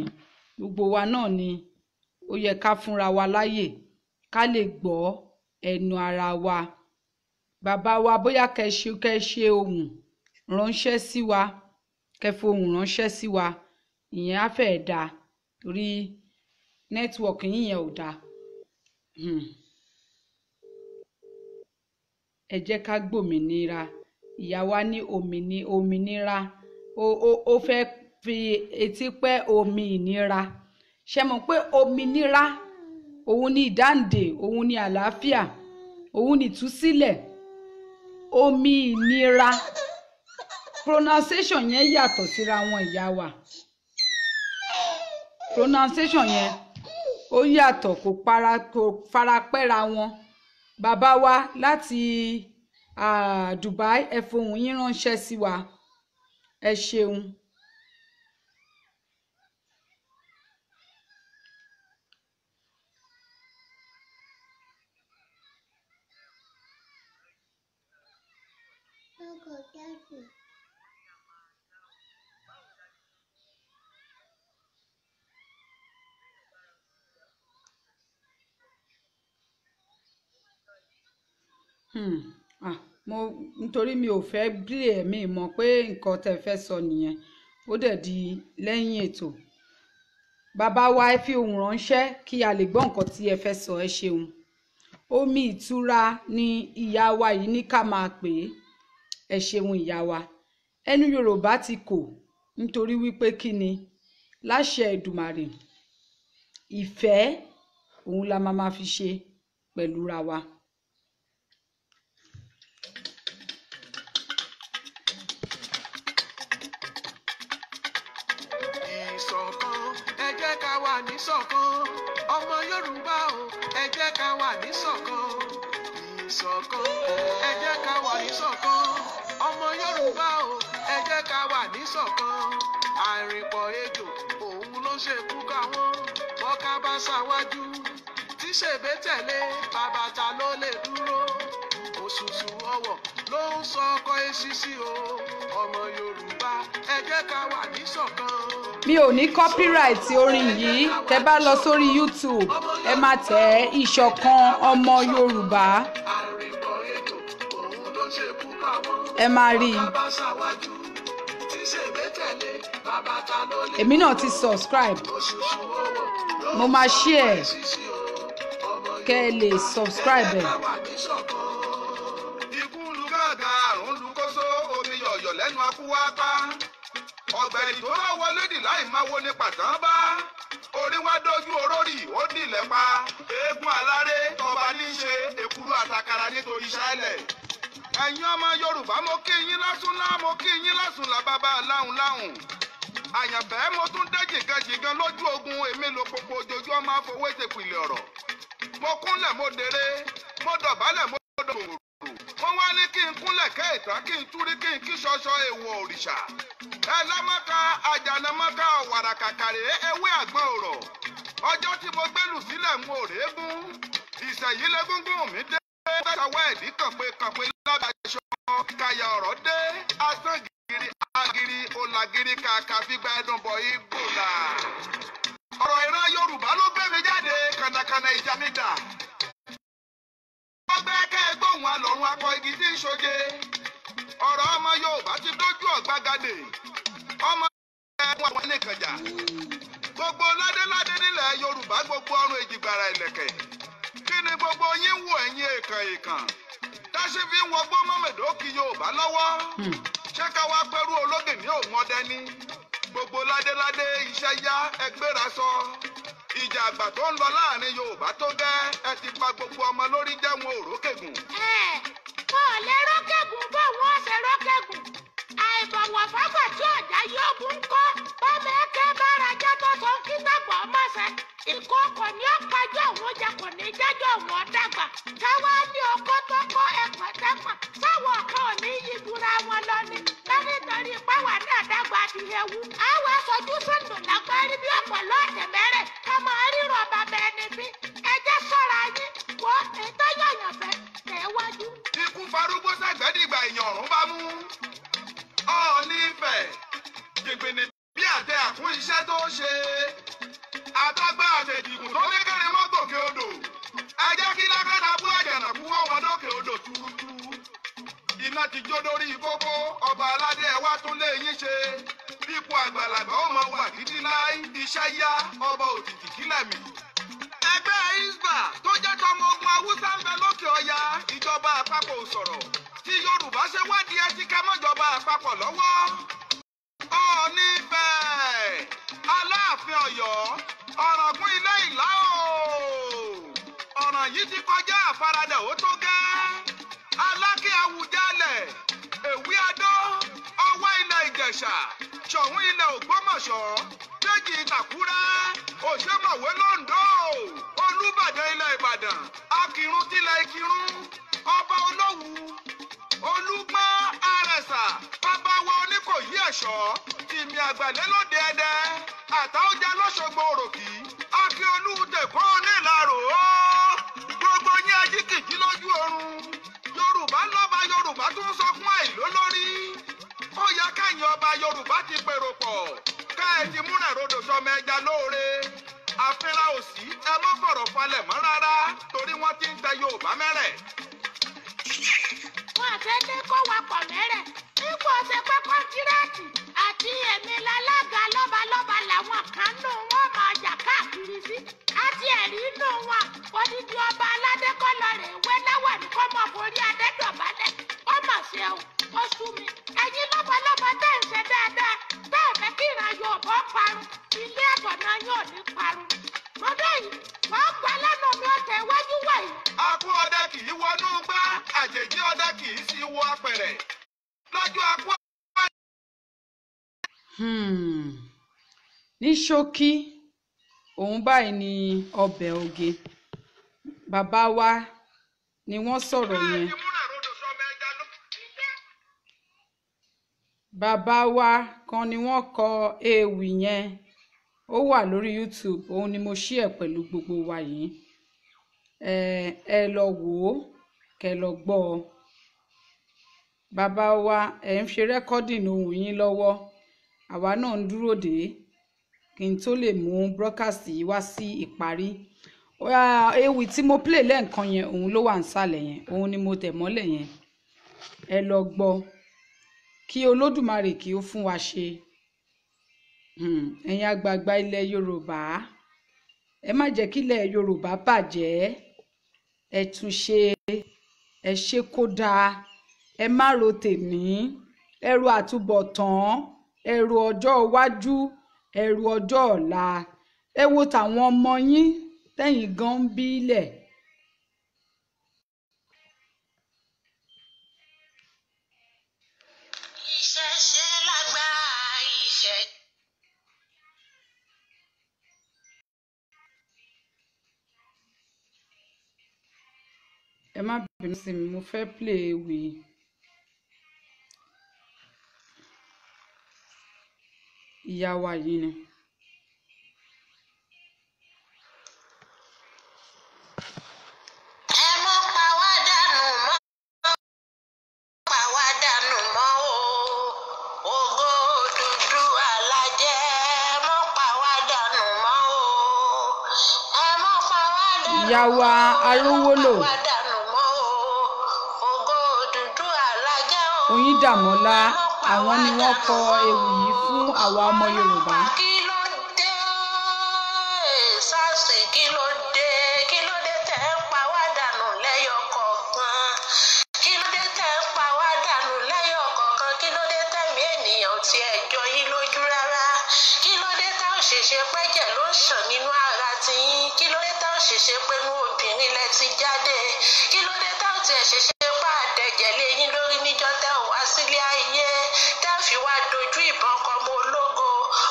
gbogbo wa náà ni ó yẹ ká fúnra wa láyè ká lè gbọ́ ẹnu ara wa bàbá wa bóyá kẹ́ ṣe ohùn ránṣẹ́ sí wa kẹ́ fi ohùn ránṣẹ́ sí wa ìyẹn á fẹ́ dáa torí nẹ́tíwọ̀kì yìnyẹn ò dáa ẹ jẹ́ ká gbòmìnira ìyá wa ní òmìnira ó fẹ́ fi etí pẹ́ omi ìnira ṣe mọ̀ pé òmìnira òun ni ìdáǹdè òun ni àlàáfíà òun ni ìtúsílẹ̀ omi ìnira pronunciation yẹn yàtọ̀ síra wọn ìyá wa pronunciation yẹn ó yàtọ̀ kò farapẹ́ra wọn bàbá wa láti Dubai ẹ fohùn yín ránṣẹ́ sí wa ẹ ṣeun. nítorí mi ò fẹ́ bí ẹ̀mí mọ̀ pé nǹkan tẹ́ fẹ́ sọ nìyẹn ó dẹ̀ di lẹ́yìn ètò bàbá wa ẹ fi ohùn ránṣẹ́ kí a lè gbọ́ nǹkan tí ẹ fẹ́ sọ. ẹ ṣeun. Omi ìtura ni ìyá wa yìí ní ká máa pè é. ẹ ṣeun ìyá wa. ẹnu Yorùbá ti kò nítorí wípé kí ni láṣẹ Èdùmàrè ìfẹ́ òun la máa fi ṣe pẹ̀lú ra wa. Ìṣọ̀kan ọmọ Yorùbá o ẹ jẹ́ ká wà níṣọ̀kan. Ìṣọ̀kan ẹ jẹ́ ká wà níṣọ̀kan ọmọ Yorùbá o ẹ jẹ́ ká wà níṣọ̀kan. Àìrìnpọ̀ ejò òun ló ṣekú ká wọn bọ́ká bá ṣáwájú tí ṣèbé tẹ̀lé bàbá ta ló lè dúró. Òṣùṣù ọwọ̀ ló ń sọ ọkọ eṣiṣi o ọmọ Yorùbá ẹ jẹ́ ká wà níṣọ̀kan. Mi ò ní copyright orin yìí tẹ́ bá lọ sórí YouTube ẹ máa tẹ̀ ìṣọ̀kan ọmọ Yorùbá ẹ máa rí i. Èmi náà ti subscribe mo máa share kẹ́ ẹ lè subscribe ẹ̀. Ikú lu gàgà àrùn lu kóso omi yọ̀yọ̀ lẹ́nu akúwápá. Ọ̀gbẹ̀rì tó bá wọlé dì láì máa wo ní pàtàn bá. Orí wá dójú orórì ó dìlẹ̀ pa. Eégún aláré tọba ní í ṣe èkúrú àtàkàrà nítorí ṣẹlẹ̀. Ẹ̀yin ọmọ Yorùbá mo kí yín lásùn lá mo kí yín lásùn lá bàbá láhùn láhùn. Àyànfẹ́ mo tún dé jìgànjìgàn lójú ogun èmi ló popo ojojú ọmọ afọwọ́ ìṣèpìlẹ̀ ọ̀rọ̀. Mo kúnlẹ̀ mo dèrè mo dọ̀bálẹ̀ mo dòwòrò. Wọ́n wá ní kí n kúnlẹ̀ kẹ́ẹ̀tàn kí n túrí kí n kí ṣọṣọ èèwọ̀ òrìṣà. Ẹlẹ́mọ́ká àjànàmọ́ká ọ̀wàrà kàkàrè ewé àgbọn ọ̀rọ̀. Ọjọ́ tí mo gbẹ́lù sílẹ̀ ń wò rèégún. Ìṣẹ̀yí légúngún mi dé. Tẹ́tàwọ́ ẹ̀dí kànpé lábẹ́ aṣọ. Kàyà ọ̀rọ̀ dé. Asán gírí agiri olàgiri kàkà fígbà ẹdùn bọ̀ ìgbòlà. Ọ̀rọ̀ ìran Yorùbá ló gbé mi jáde kànàkànà ìjà mi dà. Ọgbẹ́ kẹ́ẹ̀gbóhùn alọ̀run akọ igi tí ń ṣoje. Ọ̀rọ̀ ọmọ Yorùbá ti dójú ọ̀gbagadè. Ọmọ ẹ̀wọ̀n àwọn nìkànjà. Gbogbo ládéládé nílẹ̀ Yorùbá gbogbo ọrùn èjìgbàrà ìlẹ̀kẹ̀. Kí ni gbogbo yín wò ẹ̀yin èèkàn? Táṣí fi ń wọgbó mọ́mẹ̀dó kí Yorùbá lọ́wọ́. Ṣé ká wá pẹ́rú ológè ní òun ọdẹ ní? Gbogbo ládéládé iṣẹ́ yá ẹgbẹ́ra sọ. Ìjà àgbà tó ń lọ láàrin Yorùbá tó gẹ́ ẹ ti pa gbogbo ọmọ lórí jẹ́ wọn ò rókègùn. Wọn ò lè rókègùn bó wọn ṣe rókègùn. Àìbọ̀wọ̀ fágbà tí ọ̀já yóò mú ń kọ́. Bọ́mọ ẹ̀kẹ́ bára jẹ́ tó sọ kí dàgbà ọmọ ṣẹ. Ìkókò ní ọ̀pájọ́ òun jẹ kò ní jẹ́jọ́ òun dàgbà. Káwá ní ọkọ́ tó kọ́ ẹ̀pọ̀ tẹ́pọ̀. Sáwọn kan ò ní yí dúra wọn lọ ni. Nítorí páwà náà dàgbà ti ewu. Àwọn aṣojú sọ̀tò lágbárí bí ọ̀pọ̀lọ́ ọ̀tẹ̀ mẹ́rẹ̀. Ká máa ríran bàbá ẹni bí. Ẹ jẹ́ ṣọ́ra yín. Wọ́n ètò yọ̀yàn fẹ́ tẹ̀ wájú. Ikú farúgbó sàgbẹ́dìgbà èèyàn ọ̀run bá mú. Ọ̀ọ́ni Ifẹ̀ jìgbìnì bí àtẹ àkún iṣẹ́ tó ṣe. Àtàgbà àtẹ̀dìgùn tó kékeré mọ́ gòkè odò. Ẹ jẹ́ kí lákàtà bú àjànà kú wọ́n wọn lókè odò túrútú. Iná ti jó lórí kókó ọba aládé ẹ wá tún lé yín ṣe. Ipò àgbàlagbà ó mọ wà títí láì iṣẹ́ yá ọba òtítì kílẹ̀ mi. Ẹgbẹ́ Hisbah tó jẹ́ tọmọ ogun Haúsá ń bẹ lókè ọya ìjọba àpapọ̀ ò sọ̀rọ̀. Tí Yorùbá ṣe wádìí ẹ ti ká mọ́jọba àpapọ̀ lọ́wọ́. Ọ̀ọ́ni Ifẹ̀ Aláàfin Ọ̀yọ́ Ọ̀ràngún ilé ìlá o. Ọ̀ràn yìí ti kọjá àfaradà ó tó gẹ́. Aláké Awùjalẹ̀ Èwí Adó Ọwá ilẹ̀ Ìjẹ̀ṣà Ṣọ̀ún ilẹ̀ Ògbómọ̀ṣọ́ Déjì Ìtàkúrẹ́ Òṣèmọ̀wé Lóńdó Olúbàdàn ilẹ̀ Ìbàdàn Akìrun tilẹ̀ Ìkìrun Ọba Olówù Olúgbọ́n Àrẹ̀sà Bábáwa Oníkòyí Ẹ̀ṣọ́ Tìmì Àgbàlẹ́ lóde Ẹdẹ Àtàọ́jà lọ́ṣogbo Òròkì Akíolú Tèkó Onílàrò gbogbo yín ajíkìjí lójú oorun. Yorùbá lọ́ba Yorùbá tún sọ fún àìlólórí. Yorùbá ti pèrò pọ̀ ká ẹ ti múnà rodò sọmọ ẹja lóore àfihàn òsì ẹ má fọ̀rọ̀ falẹ̀ mọ́ rárá torí wọ́n ti ń tẹ Yorùbá mẹ́rẹ̀. Wọ́n àtẹ́tẹ́ kó wa pọ̀ mẹ́rẹ̀ ipò ọ̀sẹ̀ pé kọ́ńtírẹ́ẹ̀tì àti èmi lálága lọ́balọ́ba làwọn kan nù wọ́n máa jà káàkiri sí àti ẹ̀rí nù wọn odidi ọba aládé kọ́ lọ rè wé láwà ní kó mọ̀ forí adé dọ̀bálẹ̀ ó mọ̀ sí ẹ ó sú mi ẹ̀yin lọ́balọ́ba tẹ̀ ń ṣe dáadáa tẹ́ ẹ̀ fẹ́ kí ìran Yorùbá parun ilé àtọ̀nà yóò ní parun lọ́dọ̀ yìí wọ́n gbà lẹ́nu mi ọ̀tẹ̀ iwájú wọ̀nyí. Akú ọdẹ kì í wọnú gbá àjèjì ọdẹ kì í sì wọ apẹ̀rẹ̀ lọ́jọ́ akú. Ní ṣókí òun báyìí ni ọbẹ̀ oge bàbá wa ni wọ́n sọ̀rọ̀ yẹn bàbá wa kan ni wọ́n kọ ewì yẹn ó wà lórí YouTube òun ni mo share pẹ̀lú gbogbo wa yìí ẹ lọ wò ó kẹ́ lọ gbọ́ ọ bàbá wa ẹ ń ṣe rẹ́kọ́dìn ohùn yín lọ́wọ́ àwa náà ń dúró dè kí n tó lè mú broadcast yìí wá sí ìparí ewì tí mo play lẹ́ẹ̀kan yẹn òun ló wà nísàlẹ̀ yẹn òun ni mo tẹ̀ mọ́lẹ̀ yẹn ẹ lọ gbọ́ kí Olódùmarè kí ó fún wa ṣe ẹ̀yin àgbààgbà ilẹ̀ Yorùbá ẹ má jẹ́ kí ilẹ̀ Yorùbá bàjẹ́ ẹ tún ṣe ẹ ṣe kó dáa ẹ má ro tèmi ẹrù àtúbọ̀tán ẹrù ọjọ́ iwájú ẹrù ọjọ́ ọ̀la ẹ wo tàwọn ọmọ yín tẹ̀yin gan ń bí lẹ̀. Ìṣẹ̀ṣe lágbà ìṣẹ̀. Ẹ má bínú sí mi mo fẹ́ play ewì ìyá wa yìí ni. Ẹ mọ́ pa wá dànù mọ́ pa wá dànù mọ́ o ògo Odùduwà lájẹ́ ẹ mọ́ pa wá dànù mọ́ o ẹ mọ́ pa wá dànù ìyá wa Arówólò ògo Odùduwà lájẹ́ o Oyíndàmọ́lá àwọn ni wọ́n kọ ewì yìí fún àwa ọmọ Yorùbá. kí ló dé SARS kí ló dé tẹ́ ń pa wá dànù lẹ́yọ kọ̀ọ̀kan kí ló dé tẹ́ ń pa wá dànù lẹ́yọ kọ̀ọ̀kan kí ló dé tẹ̀mí ènìyàn tí ẹ jọ yín lójú rárá kí ló dé tá ò ṣèṣe pẹ́jẹ̀ ló ń ṣàn nínú ara tiyín kí ló dé tá ò ṣèṣe pé inú obìnrin lẹ ti jáde kí ló dé tá ò tiẹ̀ ṣèṣe pa àdẹ̀jẹ̀ lé yín lórí níjọ́ tẹ́ ò wá sílé ayé tẹ́ fi wá dojú ìbọn kọ ọmọ ológo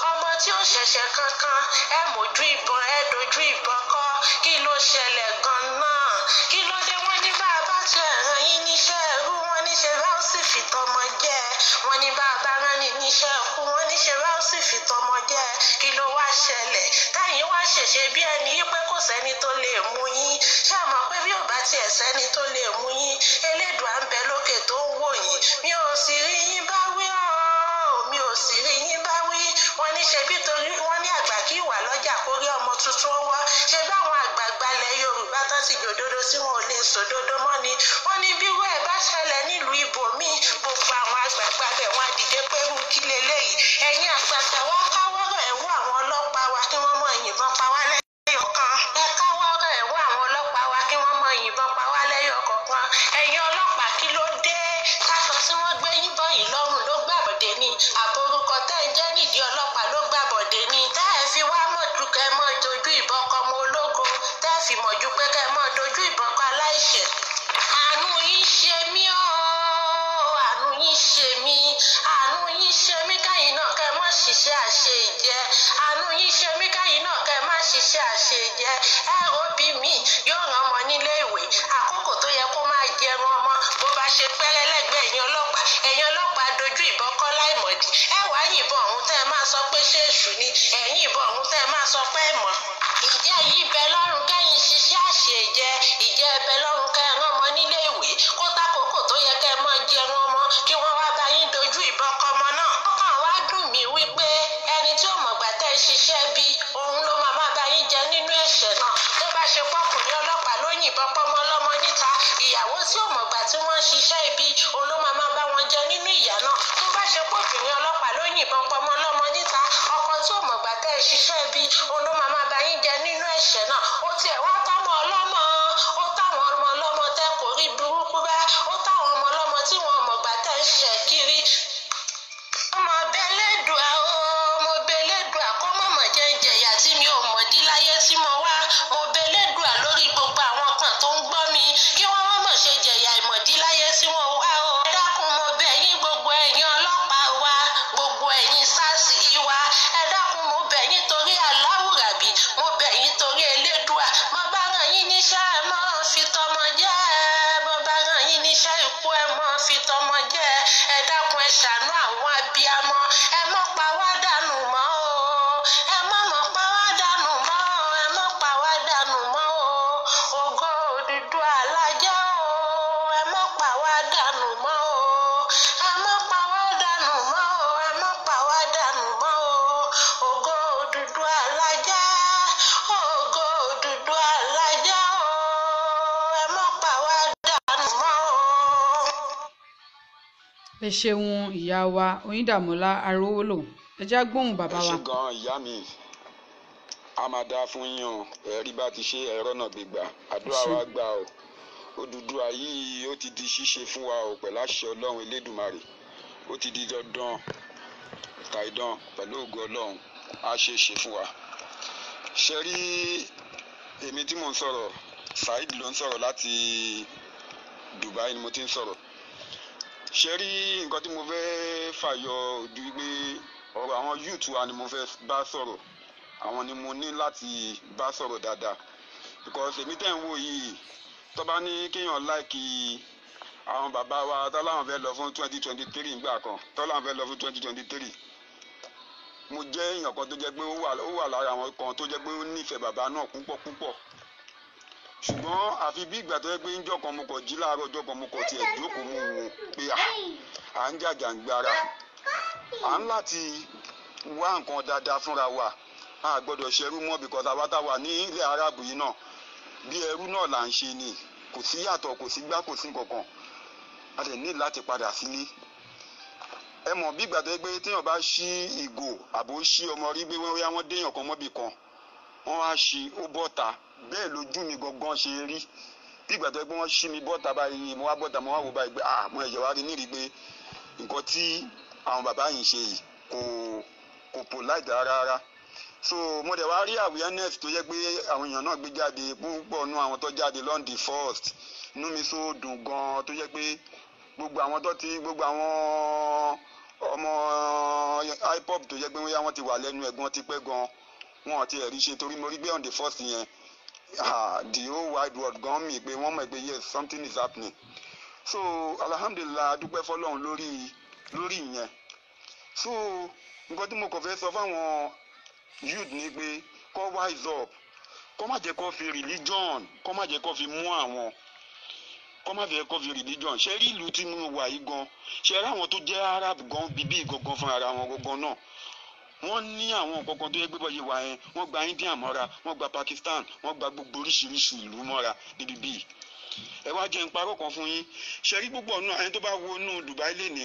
ọmọ tí ó ṣẹ̀ṣẹ̀ kankan ẹ mójú ìbọn ẹ dojú ìbọn kọ kí ló ṣẹlẹ̀ gan-an kí ló dé wọ́n ní bá a bá ti rán yín níṣẹ́ ẹrú wọ́n ní ṣe bá ó sì fìtọ́mọ jẹ́ wọ́n ní bá a bá rán ní níṣẹ́ ẹkú wọ́n ní ṣe bá ó sì fìtọ́mọ jẹ́ kí ló wá ṣẹlẹ̀ táyìn wá ṣèṣe bí ẹni pé kò sẹ́ni tó lè mú yín ṣé àmọ́ pé bí ò bá tiẹ̀ sẹ́ni tó lè mú yín Elédùà ń bẹ lókè tó ń wò yín mi ò sì rí yín bá wí mi ò sì rí yín bá wí wọ́n ní ṣe bí torí wọ́n ní àgbà kí ìwà lọ́jà kó rí ọmọ tuntun wá ṣe báwọn àgbààgbà ilẹ̀ Yorùbá tán ti jòdodo tí wọn ò lè sòdodo mọ́ ni wọ́n ní bí wẹ́ẹ̀ bá ṣẹlẹ̀ nílùú ibòmíì gbogbo àwọn àgbààgbà bẹ̀ wọ́n á dìde pé rú kí leléyìí ẹ̀yin àgbààgbà wá káwọ́rọ̀ ẹ̀wọ́ àwọn ọlọ́pàá wa kí wọ́n mọ yìnbọn pa wá lẹ́yọ̀ kan ẹ káwọ́rọ̀ ẹ̀wọ́ àwọn ọlọ́pàá wa kí wọ́n mọ yìnbọn pa wá lẹ́yọ̀ kọ̀ọ̀kan ẹ̀yin ọlọ́pàá kí ló dé káṣọ tí wọ́n gbé yìnbọn yìí lọ́rùn ló gbàbọ̀dé ni àbórúkọ tẹ́ ẹ jẹ́ nídìí ọlọ́pàá ló gbàbọ̀dé ni tẹ́ ẹ fi wá mọ̀jú kẹ́ mọ́ dojú ìbọn kọ ọmọ ológo tẹ́ ẹ fi mọ̀jú pé kẹ́ mọ́ dojú ìbọn kọ aláìṣẹ̀ àánú yín ṣe mí àánú yín ṣe mí àánú yín ṣe mí káyìn náà kẹ́ mọ́ ṣiṣẹ́ àṣejẹ àánú yín ṣe mí káyìn náà kẹ́ má ṣiṣẹ́ àṣejẹ ẹ rò bí mi yóò rán ọmọ nílé ìwé àkókò tó yẹ kó máa jẹun ọmọ ọlọ́mọ níta ìyàwó tí ò mọ̀gbà tí wọ́n ń ṣiṣẹ́ ibi òun ló máa bá wọn jẹ nínú ìyà náà tó bá ṣe pé obìnrin ọlọ́pàá ló yìnbọn pọmọ ọlọ́mọ níta ọkọ tí ò mọ̀gbà tẹ́ ẹ ṣiṣẹ́ ibi òun ló máa bá yín jẹ nínú ẹ̀ṣẹ̀ náà ó tiẹ̀ wá tọ́mọ ọlọ́mọ ó táwọn ọmọ ọlọ́mọ tẹ́ kò rí burúkú bá ó táwọn ọmọ ọlọ́mọ tí wọn mọ̀gbà tẹ́ ń ṣẹ̀ kiri ọmọ bẹ́lẹ́dùá mo bẹ́lẹ́dùá kó mọ̀mọ́ jẹ́ jẹ̀yà tí mi ò mọ̀dí láyé tí mo wá mo bẹ́lẹ́dùá lórí gbogbo àwọn kan tó ń gbọ́ mi kí wọ́n mọ̀mọ́ ṣe jẹ̀yà ìmọ̀dí láyé tí wọ́n wá o. ẹ dákun mo bẹ̀ yín gbogbo ẹ̀yin ọlọ́pàá wa gbogbo ẹ̀yin SARS wa ẹ dákun mo bẹ̀ yín torí aláwùrábí mo bẹ̀ yín torí elédùá mo bá ràn yín níṣẹ́ ẹ mọ́ fi tọmọ jẹ́ mo bá ràn yín níṣẹ́ ikú ẹ mọ́ fi tọmọ jẹ́ ẹ dákun ẹ ṣàánú àwọn abiyamọ ẹ mọ́ pa wá dànù mọ́ o ẹ mọ́ pa wá dànù mọ́ o ẹ mọ́ pa wá dànù mọ́ o ògo Odùduwà lájẹ́ o ẹ mọ́ pa wá dànù mọ́ o ẹ mọ́ pa wá dànù mọ́ o ẹ mọ́ pa wá dànù mọ́ o ògo Odùduwà lájẹ́ ògo Odùduwà lájẹ́ o ẹ mọ́ pa wá dànù mọ́ o. ẹ ṣeun ìyá wa Oyíndàmọ́lá Arówólò ẹ já gbóhùn bàbá wa. ẹ ṣe gan ìyá mi a máa dáa fún yín o ẹ̀rí bá ti ṣe ẹ̀rọ náà gbégbá àdúrà wa gbà o Odùduwà yìí ó ti di ṣíṣe fún wa o pẹ̀lú àṣẹ Ọlọ́run Elédùmarè ó ti di dandan kàìdán pẹ̀lú ògo Ọlọ́run á ṣe é ṣe fún wa. ṣe rí èmi tí mò ń sọ̀rọ̀ Saheed ló ń sọ̀rọ̀ láti Dubai ni mo ti ń sọ̀rọ̀. ṣe rí nǹkan tí mo fẹ́ fàyọ ojú wípé ọ̀rọ̀ àwọn youth wa ni mo fẹ́ bá sọ̀rọ̀ àwọn ni mo ní láti bá sọ̀rọ̀ dáadáa because èmi tẹ́ ń wò yìí tó bá ní kéèyàn láìkì àwọn bàbá wa tó láwọn fẹ́ lọ fún 2023 nígbà kan tó láwọn fẹ́ lọ fún 2023 mo jẹ́ èèyàn kan tó jẹ́ pé ó wà lára àwọn kan tó jẹ́ pé ó nífẹ̀ẹ́ bàbá náà púpọ̀ púpọ̀ ṣùgbọ́n àfi bí ìgbà tó yẹ pé ńjọ́ kan mo kọ̀ jí láàárọ̀ ọjọ́ kan mo kọ̀ tiẹ̀ jókòó mo wò pé à ń jàjàǹgbara à ń láti wá nǹkan dáadáa fúnra wa a gbọ́dọ̀ ṣerú mọ́ because àwa tá wà ní ilẹ̀ Arab yìí náà bí ẹrú náà là ń ṣe ni kò sí yàtọ̀ kò sí gbá kò sí kankan a lè ní láti padà sílé ẹ mọ̀ bí ìgbà tó yẹ pé téèyàn bá ṣí ìgò àbò ṣí ọmọ rí bí wọ́n déèyàn kan mọ́bì kan wọ́n á ṣí ó bọ́ta bẹ́ẹ̀ lójú mi gangan ṣe rí bí ìgbà tó yẹ pé wọ́n ṣí mi bọ́ta báyìí mo wá bọ́ta mo wá wò báyìí pé mo ẹ̀jẹ̀ wá rí nírí pé nǹkan tí àwọn bàbá yìí ṣe yìí kò polite rárá so mo dẹ̀ wá rí awareness tó yẹ pé àwọn èèyàn náà gbé jáde púpọ̀ nú àwọn tó jáde lọ́ndì first inú mi so dùn gan tó yẹ pé gbogbo àwọn ọmọ hip hop tó yẹ pé wọ́n ti wà lẹ́nu ẹ̀gbọ́n ti pẹ́ gan wọn ti ẹ̀rí ṣe torí mo rí gbé on the first yẹn the whole wide world gan mi pé wọ́n mọ̀ pé yes something is happening so alhamdulillah dúpẹ́ fọlọ́run lórí ìyẹn so nǹkan tí mo kàn fẹ́ sọ fáwọn youth ni pé kó wise up kó má jẹ́ kó fi religion kó má jẹ́ kó fi mú àwọn kó má fẹ́ kó fi religion ṣe rí ìlú tí mo wà yìí gan ṣe rí àwọn tó jẹ́ Arab gan bíbí gangan fún ara wọn gangan náà wọ́n ní àwọn nǹkan kan tó yẹ pé bọ́yé wà yẹn wọ́n gba India mọ́ra wọ́n gba Pakistan wọ́n gba gbogbo oríṣiríṣi ìlú mọ́ra níbi bíi ẹ wá jẹ́ n parọ́ kan fún yín ṣe rí púpọ̀ náà ẹni tó bá wo inú Dubai lè ní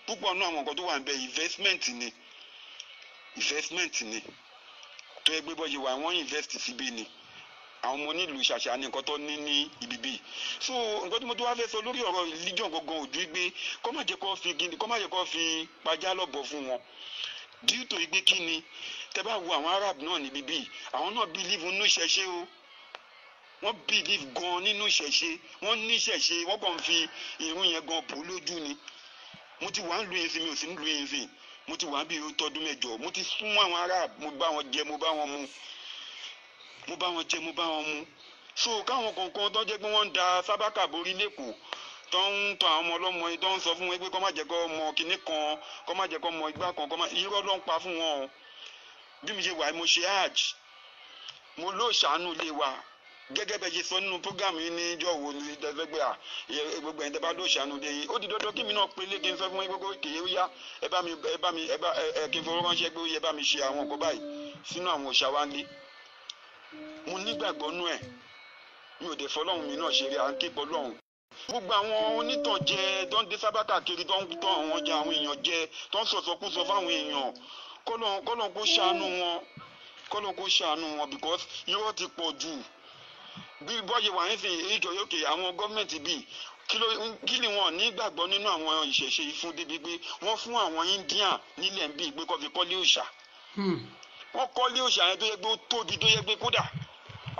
púpọ̀ náà àwọn nǹkan tó wà ń bẹ investment ni tó yẹ pé bọ́yé wà wọ́n invest síbí ni àwọn ọmọ onílùú ṣàṣà ní nǹkan tó ní ibi bíi so nǹkan tí mo tó wá fẹ́ sọ lórí ọ̀rọ̀ religion gangan ojú gbé kó má jẹ́ kó fi pajá lọ́bọ̀ fún wọn due to igbe kí ni tẹ́ bá wo àwọn Arab náà níbi bíi àwọn náà believe nínú ìṣẹ̀ṣe o wọ́n believe gan nínú ìṣẹ̀ṣe wọ́n ní ìṣẹ̀ṣe wọ́n kàn fi irun yẹn gan bò lójú ni mo ti wà ń lu yẹn sí mi ò sí ń lu yẹn sí mo ti wà ń bí tọdún mẹ́jọ mo ti súnmọ́ àwọn Arab mo bá wọn jẹ mo bá wọn mu so káwọn kankan tó jẹ́ pé wọ́n ń da sábàkà borí lẹ́kọ̀ọ́ tó ń tan àwọn ọmọ ọlọ́mọ yìí tó ń sọ fún wọn pé kó má jẹ́ kó mọ kinní kan kó má jẹ́ kó mọ igbá kan irọ́ ló ń pa fún wọn o bí mi ṣe wà mo ṣe hajj mo ló ṣàánú ilé wa gẹ́gẹ́ bẹ́ẹ̀ ṣe sọ nínú program yìí ní ìjọ wo ní ìdẹ́fẹ́gbẹ́ gbogbo ẹ̀yin tẹ́ bá ló ṣàánú ilé yìí ó di dandan kí mi náà pélé kí n sọ fún wọn gbogbo kèé ó yá ẹ bá mi kí n fowó ránṣẹ́ pé ó yẹ bá mi ṣe àwọn nǹkan báyìí sínú àwọn òòṣà wa ní mo nígbàgbọ́ nú ẹ̀ mi ò dẹ̀ fọlọ́run mi náà ṣeré à ń ké pọ̀ lọ́hùn. Gbogbo àwọn onítànjẹ tó ń dé sábà káàkiri tó ń tàn àwọn jẹ àwọn èèyàn jẹ tó ń sọ̀sọ̀kúsọ fáwọn èèyàn kọ́lọ́n kó ṣàánú wọn kọ́lọ́n kó ṣàánú wọn because irọ́ ti pọ̀ jù bí bọ́yẹ wà ń sìn ìjọyọ̀kè àwọn gọ́ọ̀mẹ̀ntì bíi kí ni wọn ní gbàgbọ́ nínú àwọn ìṣẹ̀ṣe yìí fún débi pé wọ́n fún àwọn Indian nílẹ̀ ń bí pé kó fi kọ́lé òòṣà wọ́n kọ́lé òòṣà yẹn tó yẹ pé ó tóbi tó yẹ pé kódà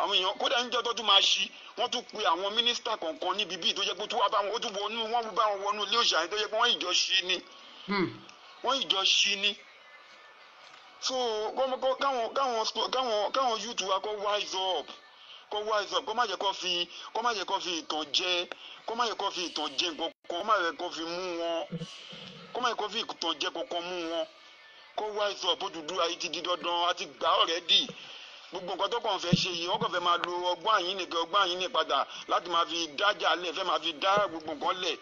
àwọn èèyàn kódà níjọ́ tó tún máa ṣí wọ́n tún pe àwọn mínísítà kọ̀ọ̀kan níbi bíi tó yẹ pé tó wá bá wọn ó tún wọnú wọ́n bá wọn wọnú ilé òòṣà yẹn tó yẹ pé wọ́n ìjọ ṣí ni wọ́n ìjọ ṣí ni so káwọn youth wa kó wise up kó má jẹ́ kó fi ìtàn jẹ kó má yẹ kó fi ìtàn jẹ nǹkan kó má yẹ kó fi mú wọn kó má yẹ kó fi ìtàn jẹ kankan mú wọn kó wise up Odùduwà yìí ti di dandan àti gbà already gbogbo nǹkan tó kàn fẹ́ ṣe yìí wọ́n kàn fẹ́ máa lo ọgbọ́n àyín padà láti máa fi dájà lẹ̀ fẹ́ máa fi dá gbogbo nǹkan lẹ̀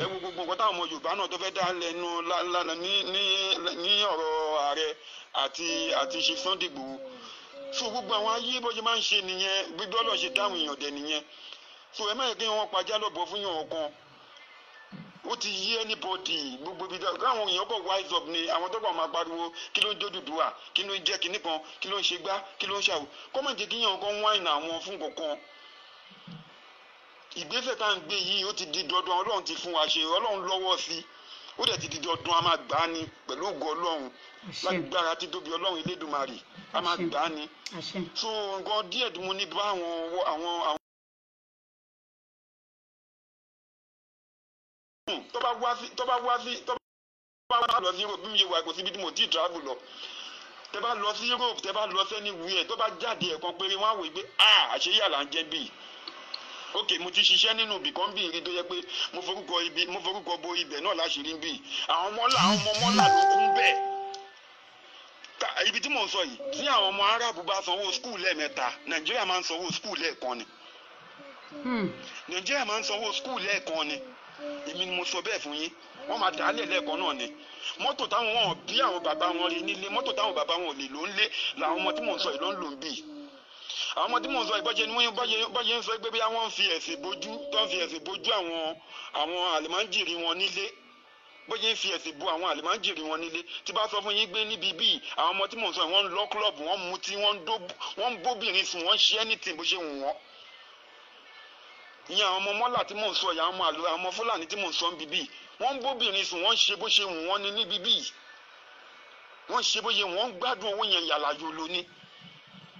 ẹ wo gbogbo nǹkan táwọn ọmọ Yorùbá náà tó fẹ́ dá lẹ́nu ní ọ̀rọ̀ ààrẹ àti ṣe Sunday Igboho so gbogbo àwọn ayé bó ṣe máa ń ṣe nìyẹn gbogbo ọlọ́ọ̀ ṣe dáhùn èèyàn dẹ̀ nìyẹn so ẹ má yẹ kí wọ́n pajá lọ́bọ̀ fún yàn kan ó ti yí anybody gbogbo ibi káwọn èèyàn kọ̀ wise up ni àwọn tó kọ̀ máa pariwo kí ló ń d'Odùduwà kí ló ń jẹ́ kinní kan kí ló ń ṣe gbá kí ló ń ṣàwò kọ́ máa jẹ́ kí yàn kan wáìnì àwọn fún kankan ìgbésẹ̀ tá à ń gbé yìí ó ti di dandan Ọlọ́run ti fún wa ṣe Ọlọ́run lọ́wọ́ sí ó dẹ̀ ti di dandan a máa gbà á ní pẹ̀lú ògo Ọlọ́run lágbára títóbi Ọlọ́run Elédùmarè a máa gbà á ní so nǹkan díẹ̀ tí mo ní bá àwọn tó bá wá lọ sí Europe bí mi ṣe wà kò síbi tí mo ti travel lọ tẹ bá lọ sí Europe tẹ bá lọ sẹ́ni wíẹ̀ tó bá jáde ẹ̀kan péré wọ́n á wò pé àṣeyà là ń jẹ́ bíi ok mo ti ṣiṣẹ́ nínú ibìkan bíi rí tó yẹ pé mo forúkọ bo ibẹ̀ náà láṣìírí bíi àwọn ọmọ mọ́là ló kún bẹ́ẹ̀ ibi tí mò ń sọ yìí tí àwọn ọmọ Arab bá sanwó skul lẹ́ẹ̀mẹ́ta Nàìjíríà máa ń sanwó skul lẹ́ẹ̀kan ni Nàìjíríà máa ń sanwó skul lẹ́ẹ̀kan ni èmi ni mo sọ bẹ́ẹ̀ fún yín wọ́n máa dà á lẹ̀ lẹ́ẹ̀kan náà ni mọ́tò táwọn wọn bí àwọn bàbá wọn rí nílé mọ́tò táwọn bàbá wọn ò lè lò ń lé làwọn ọmọ tí mò ń sọ yìí ló ń lò ń bì àwọn ọmọ tí mò ń sọ yìí bọ́jẹ́ ń sọ pé bí wọ́n ń fi ẹ̀sìn bójú àwọn àlùmáńjìrì wọn nílé bọ́jẹ́ ń fi ẹ̀sìn bo àwọn àlùmáńjìrì wọn nílé tí bá sọ fún yín gbé níbi bíi àwọn ọmọ tí mò ń sọ yìí wọ́n ń lọ kílọ̀bù wọ́n mutí wọ́n ń bóbìnrin sùn wọ́n ń ṣe anything bó ṣe wù wọ́n ìyẹn àwọn ọmọ mọ́là tí mò ń sọ yìí àwọn ọmọ Fúlàní tí mò ń sọ ń bíbí wọ́n ń bóbìnrin sùn wọ́n ń ṣe bó ṣe wù wọ́n ní níbí bíi wọ́n ń ṣe bó ṣe wọ́n ń gbádùn owó yẹn yàrá yòló ní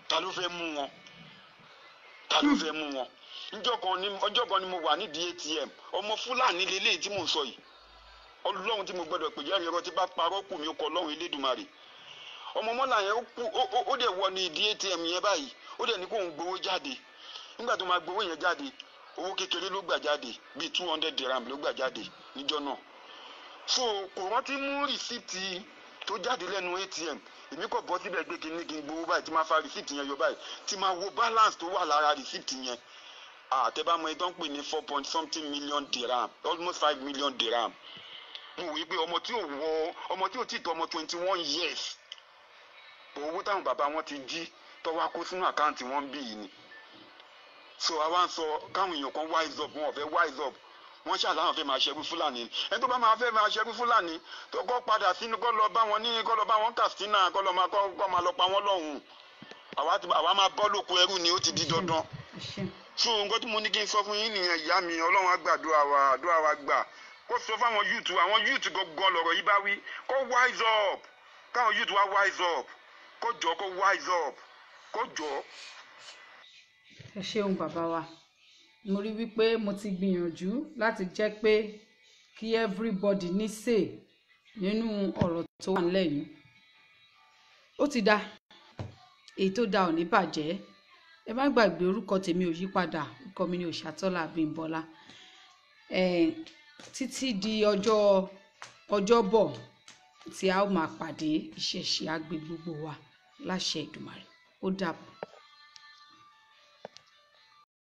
ta ló fẹ́ mú wọn ọjọ́ kan ni mo wà nídìí ATM ọmọ Fúlàní lélẹ́yìí tí mò ń sọ yìí Ọlọ́run tí mo gbọ́dọ̀ pè jẹ́ ẹ̀rọ tí bá parọ́ kù mí ó kọ Ọlọ́run Elédùmarè ọmọ mọ́là yẹn ó dẹ̀ wọ ní ìdí ATM yẹn báyìí ó dẹ̀ ní kó ń gbowó jáde nígbà tó máa gbowó yẹn jáde owó kékeré ló gbà jáde bíi 200 dirham ló gbà jáde níjọ́ náà so kò rántí mú rìsíìtì tó jáde lẹ́nu ATM èmi kò bọ́ síbẹ̀ gbé kí n gbowó báyìí tí máa fa rìsíìtì yẹn yọ báyìí tí máa wo balance tó wà lára rìsíìtì yẹn àtẹ̀bámọ́ ẹ̀ tó ń pè ní 4 million dirham almost 5 million dirham mo wí pé ọmọ tí ò tí tó ọmọ 21 years owó táwọn bàbá wọn ti jí tó wá kó sínú àkáǹtì wọn bí yìí ni so àwa ń sọ káwọn èèyàn kan wise up wọn ò fẹ́ wise up wọ́n ṣàlàyé fẹ́ máa ṣẹ́gun Fúlàní ẹni tó bá máa fẹ́ máa ṣẹ́gun Fúlàní tó kọ́ padà sínú kọ́ lọ bá wọn Katsina kọ́ máa lọ pa wọ́n lọ́hùn àwa máa bọ́ lóko ẹrú ni ó ti di dandan so nǹkan tí mo ní kí n sọ fún yín nìyẹn ìyá mi Ọlọ́run á gba àdúrà wa gbà kó sọ fáwọn youth gangan lọ̀rọ̀ yìí bá wí kó wise up káwọn youth wá wise up kó jọ kó wise up kó jọ. ẹ ṣeun bàbá wa mo rí wípé mo ti gbìyànjú láti jẹ́ pé kí everybody ní say nínú ọ̀rọ̀ tó wà nílẹ̀ yìí ó ti dá èyí tó dá ò ní bàjẹ́ ẹ má gbàgbé orúkọ tèmi ò yí padà orúkọ mi ni Òṣàtọ́lá Abímbọ́lá títí di ọjọ́bọ̀ tí a ó máa pàdé ìṣẹ̀ṣe àgbè gbogbo wa láṣẹ Èdùmàrè ó dàbọ̀.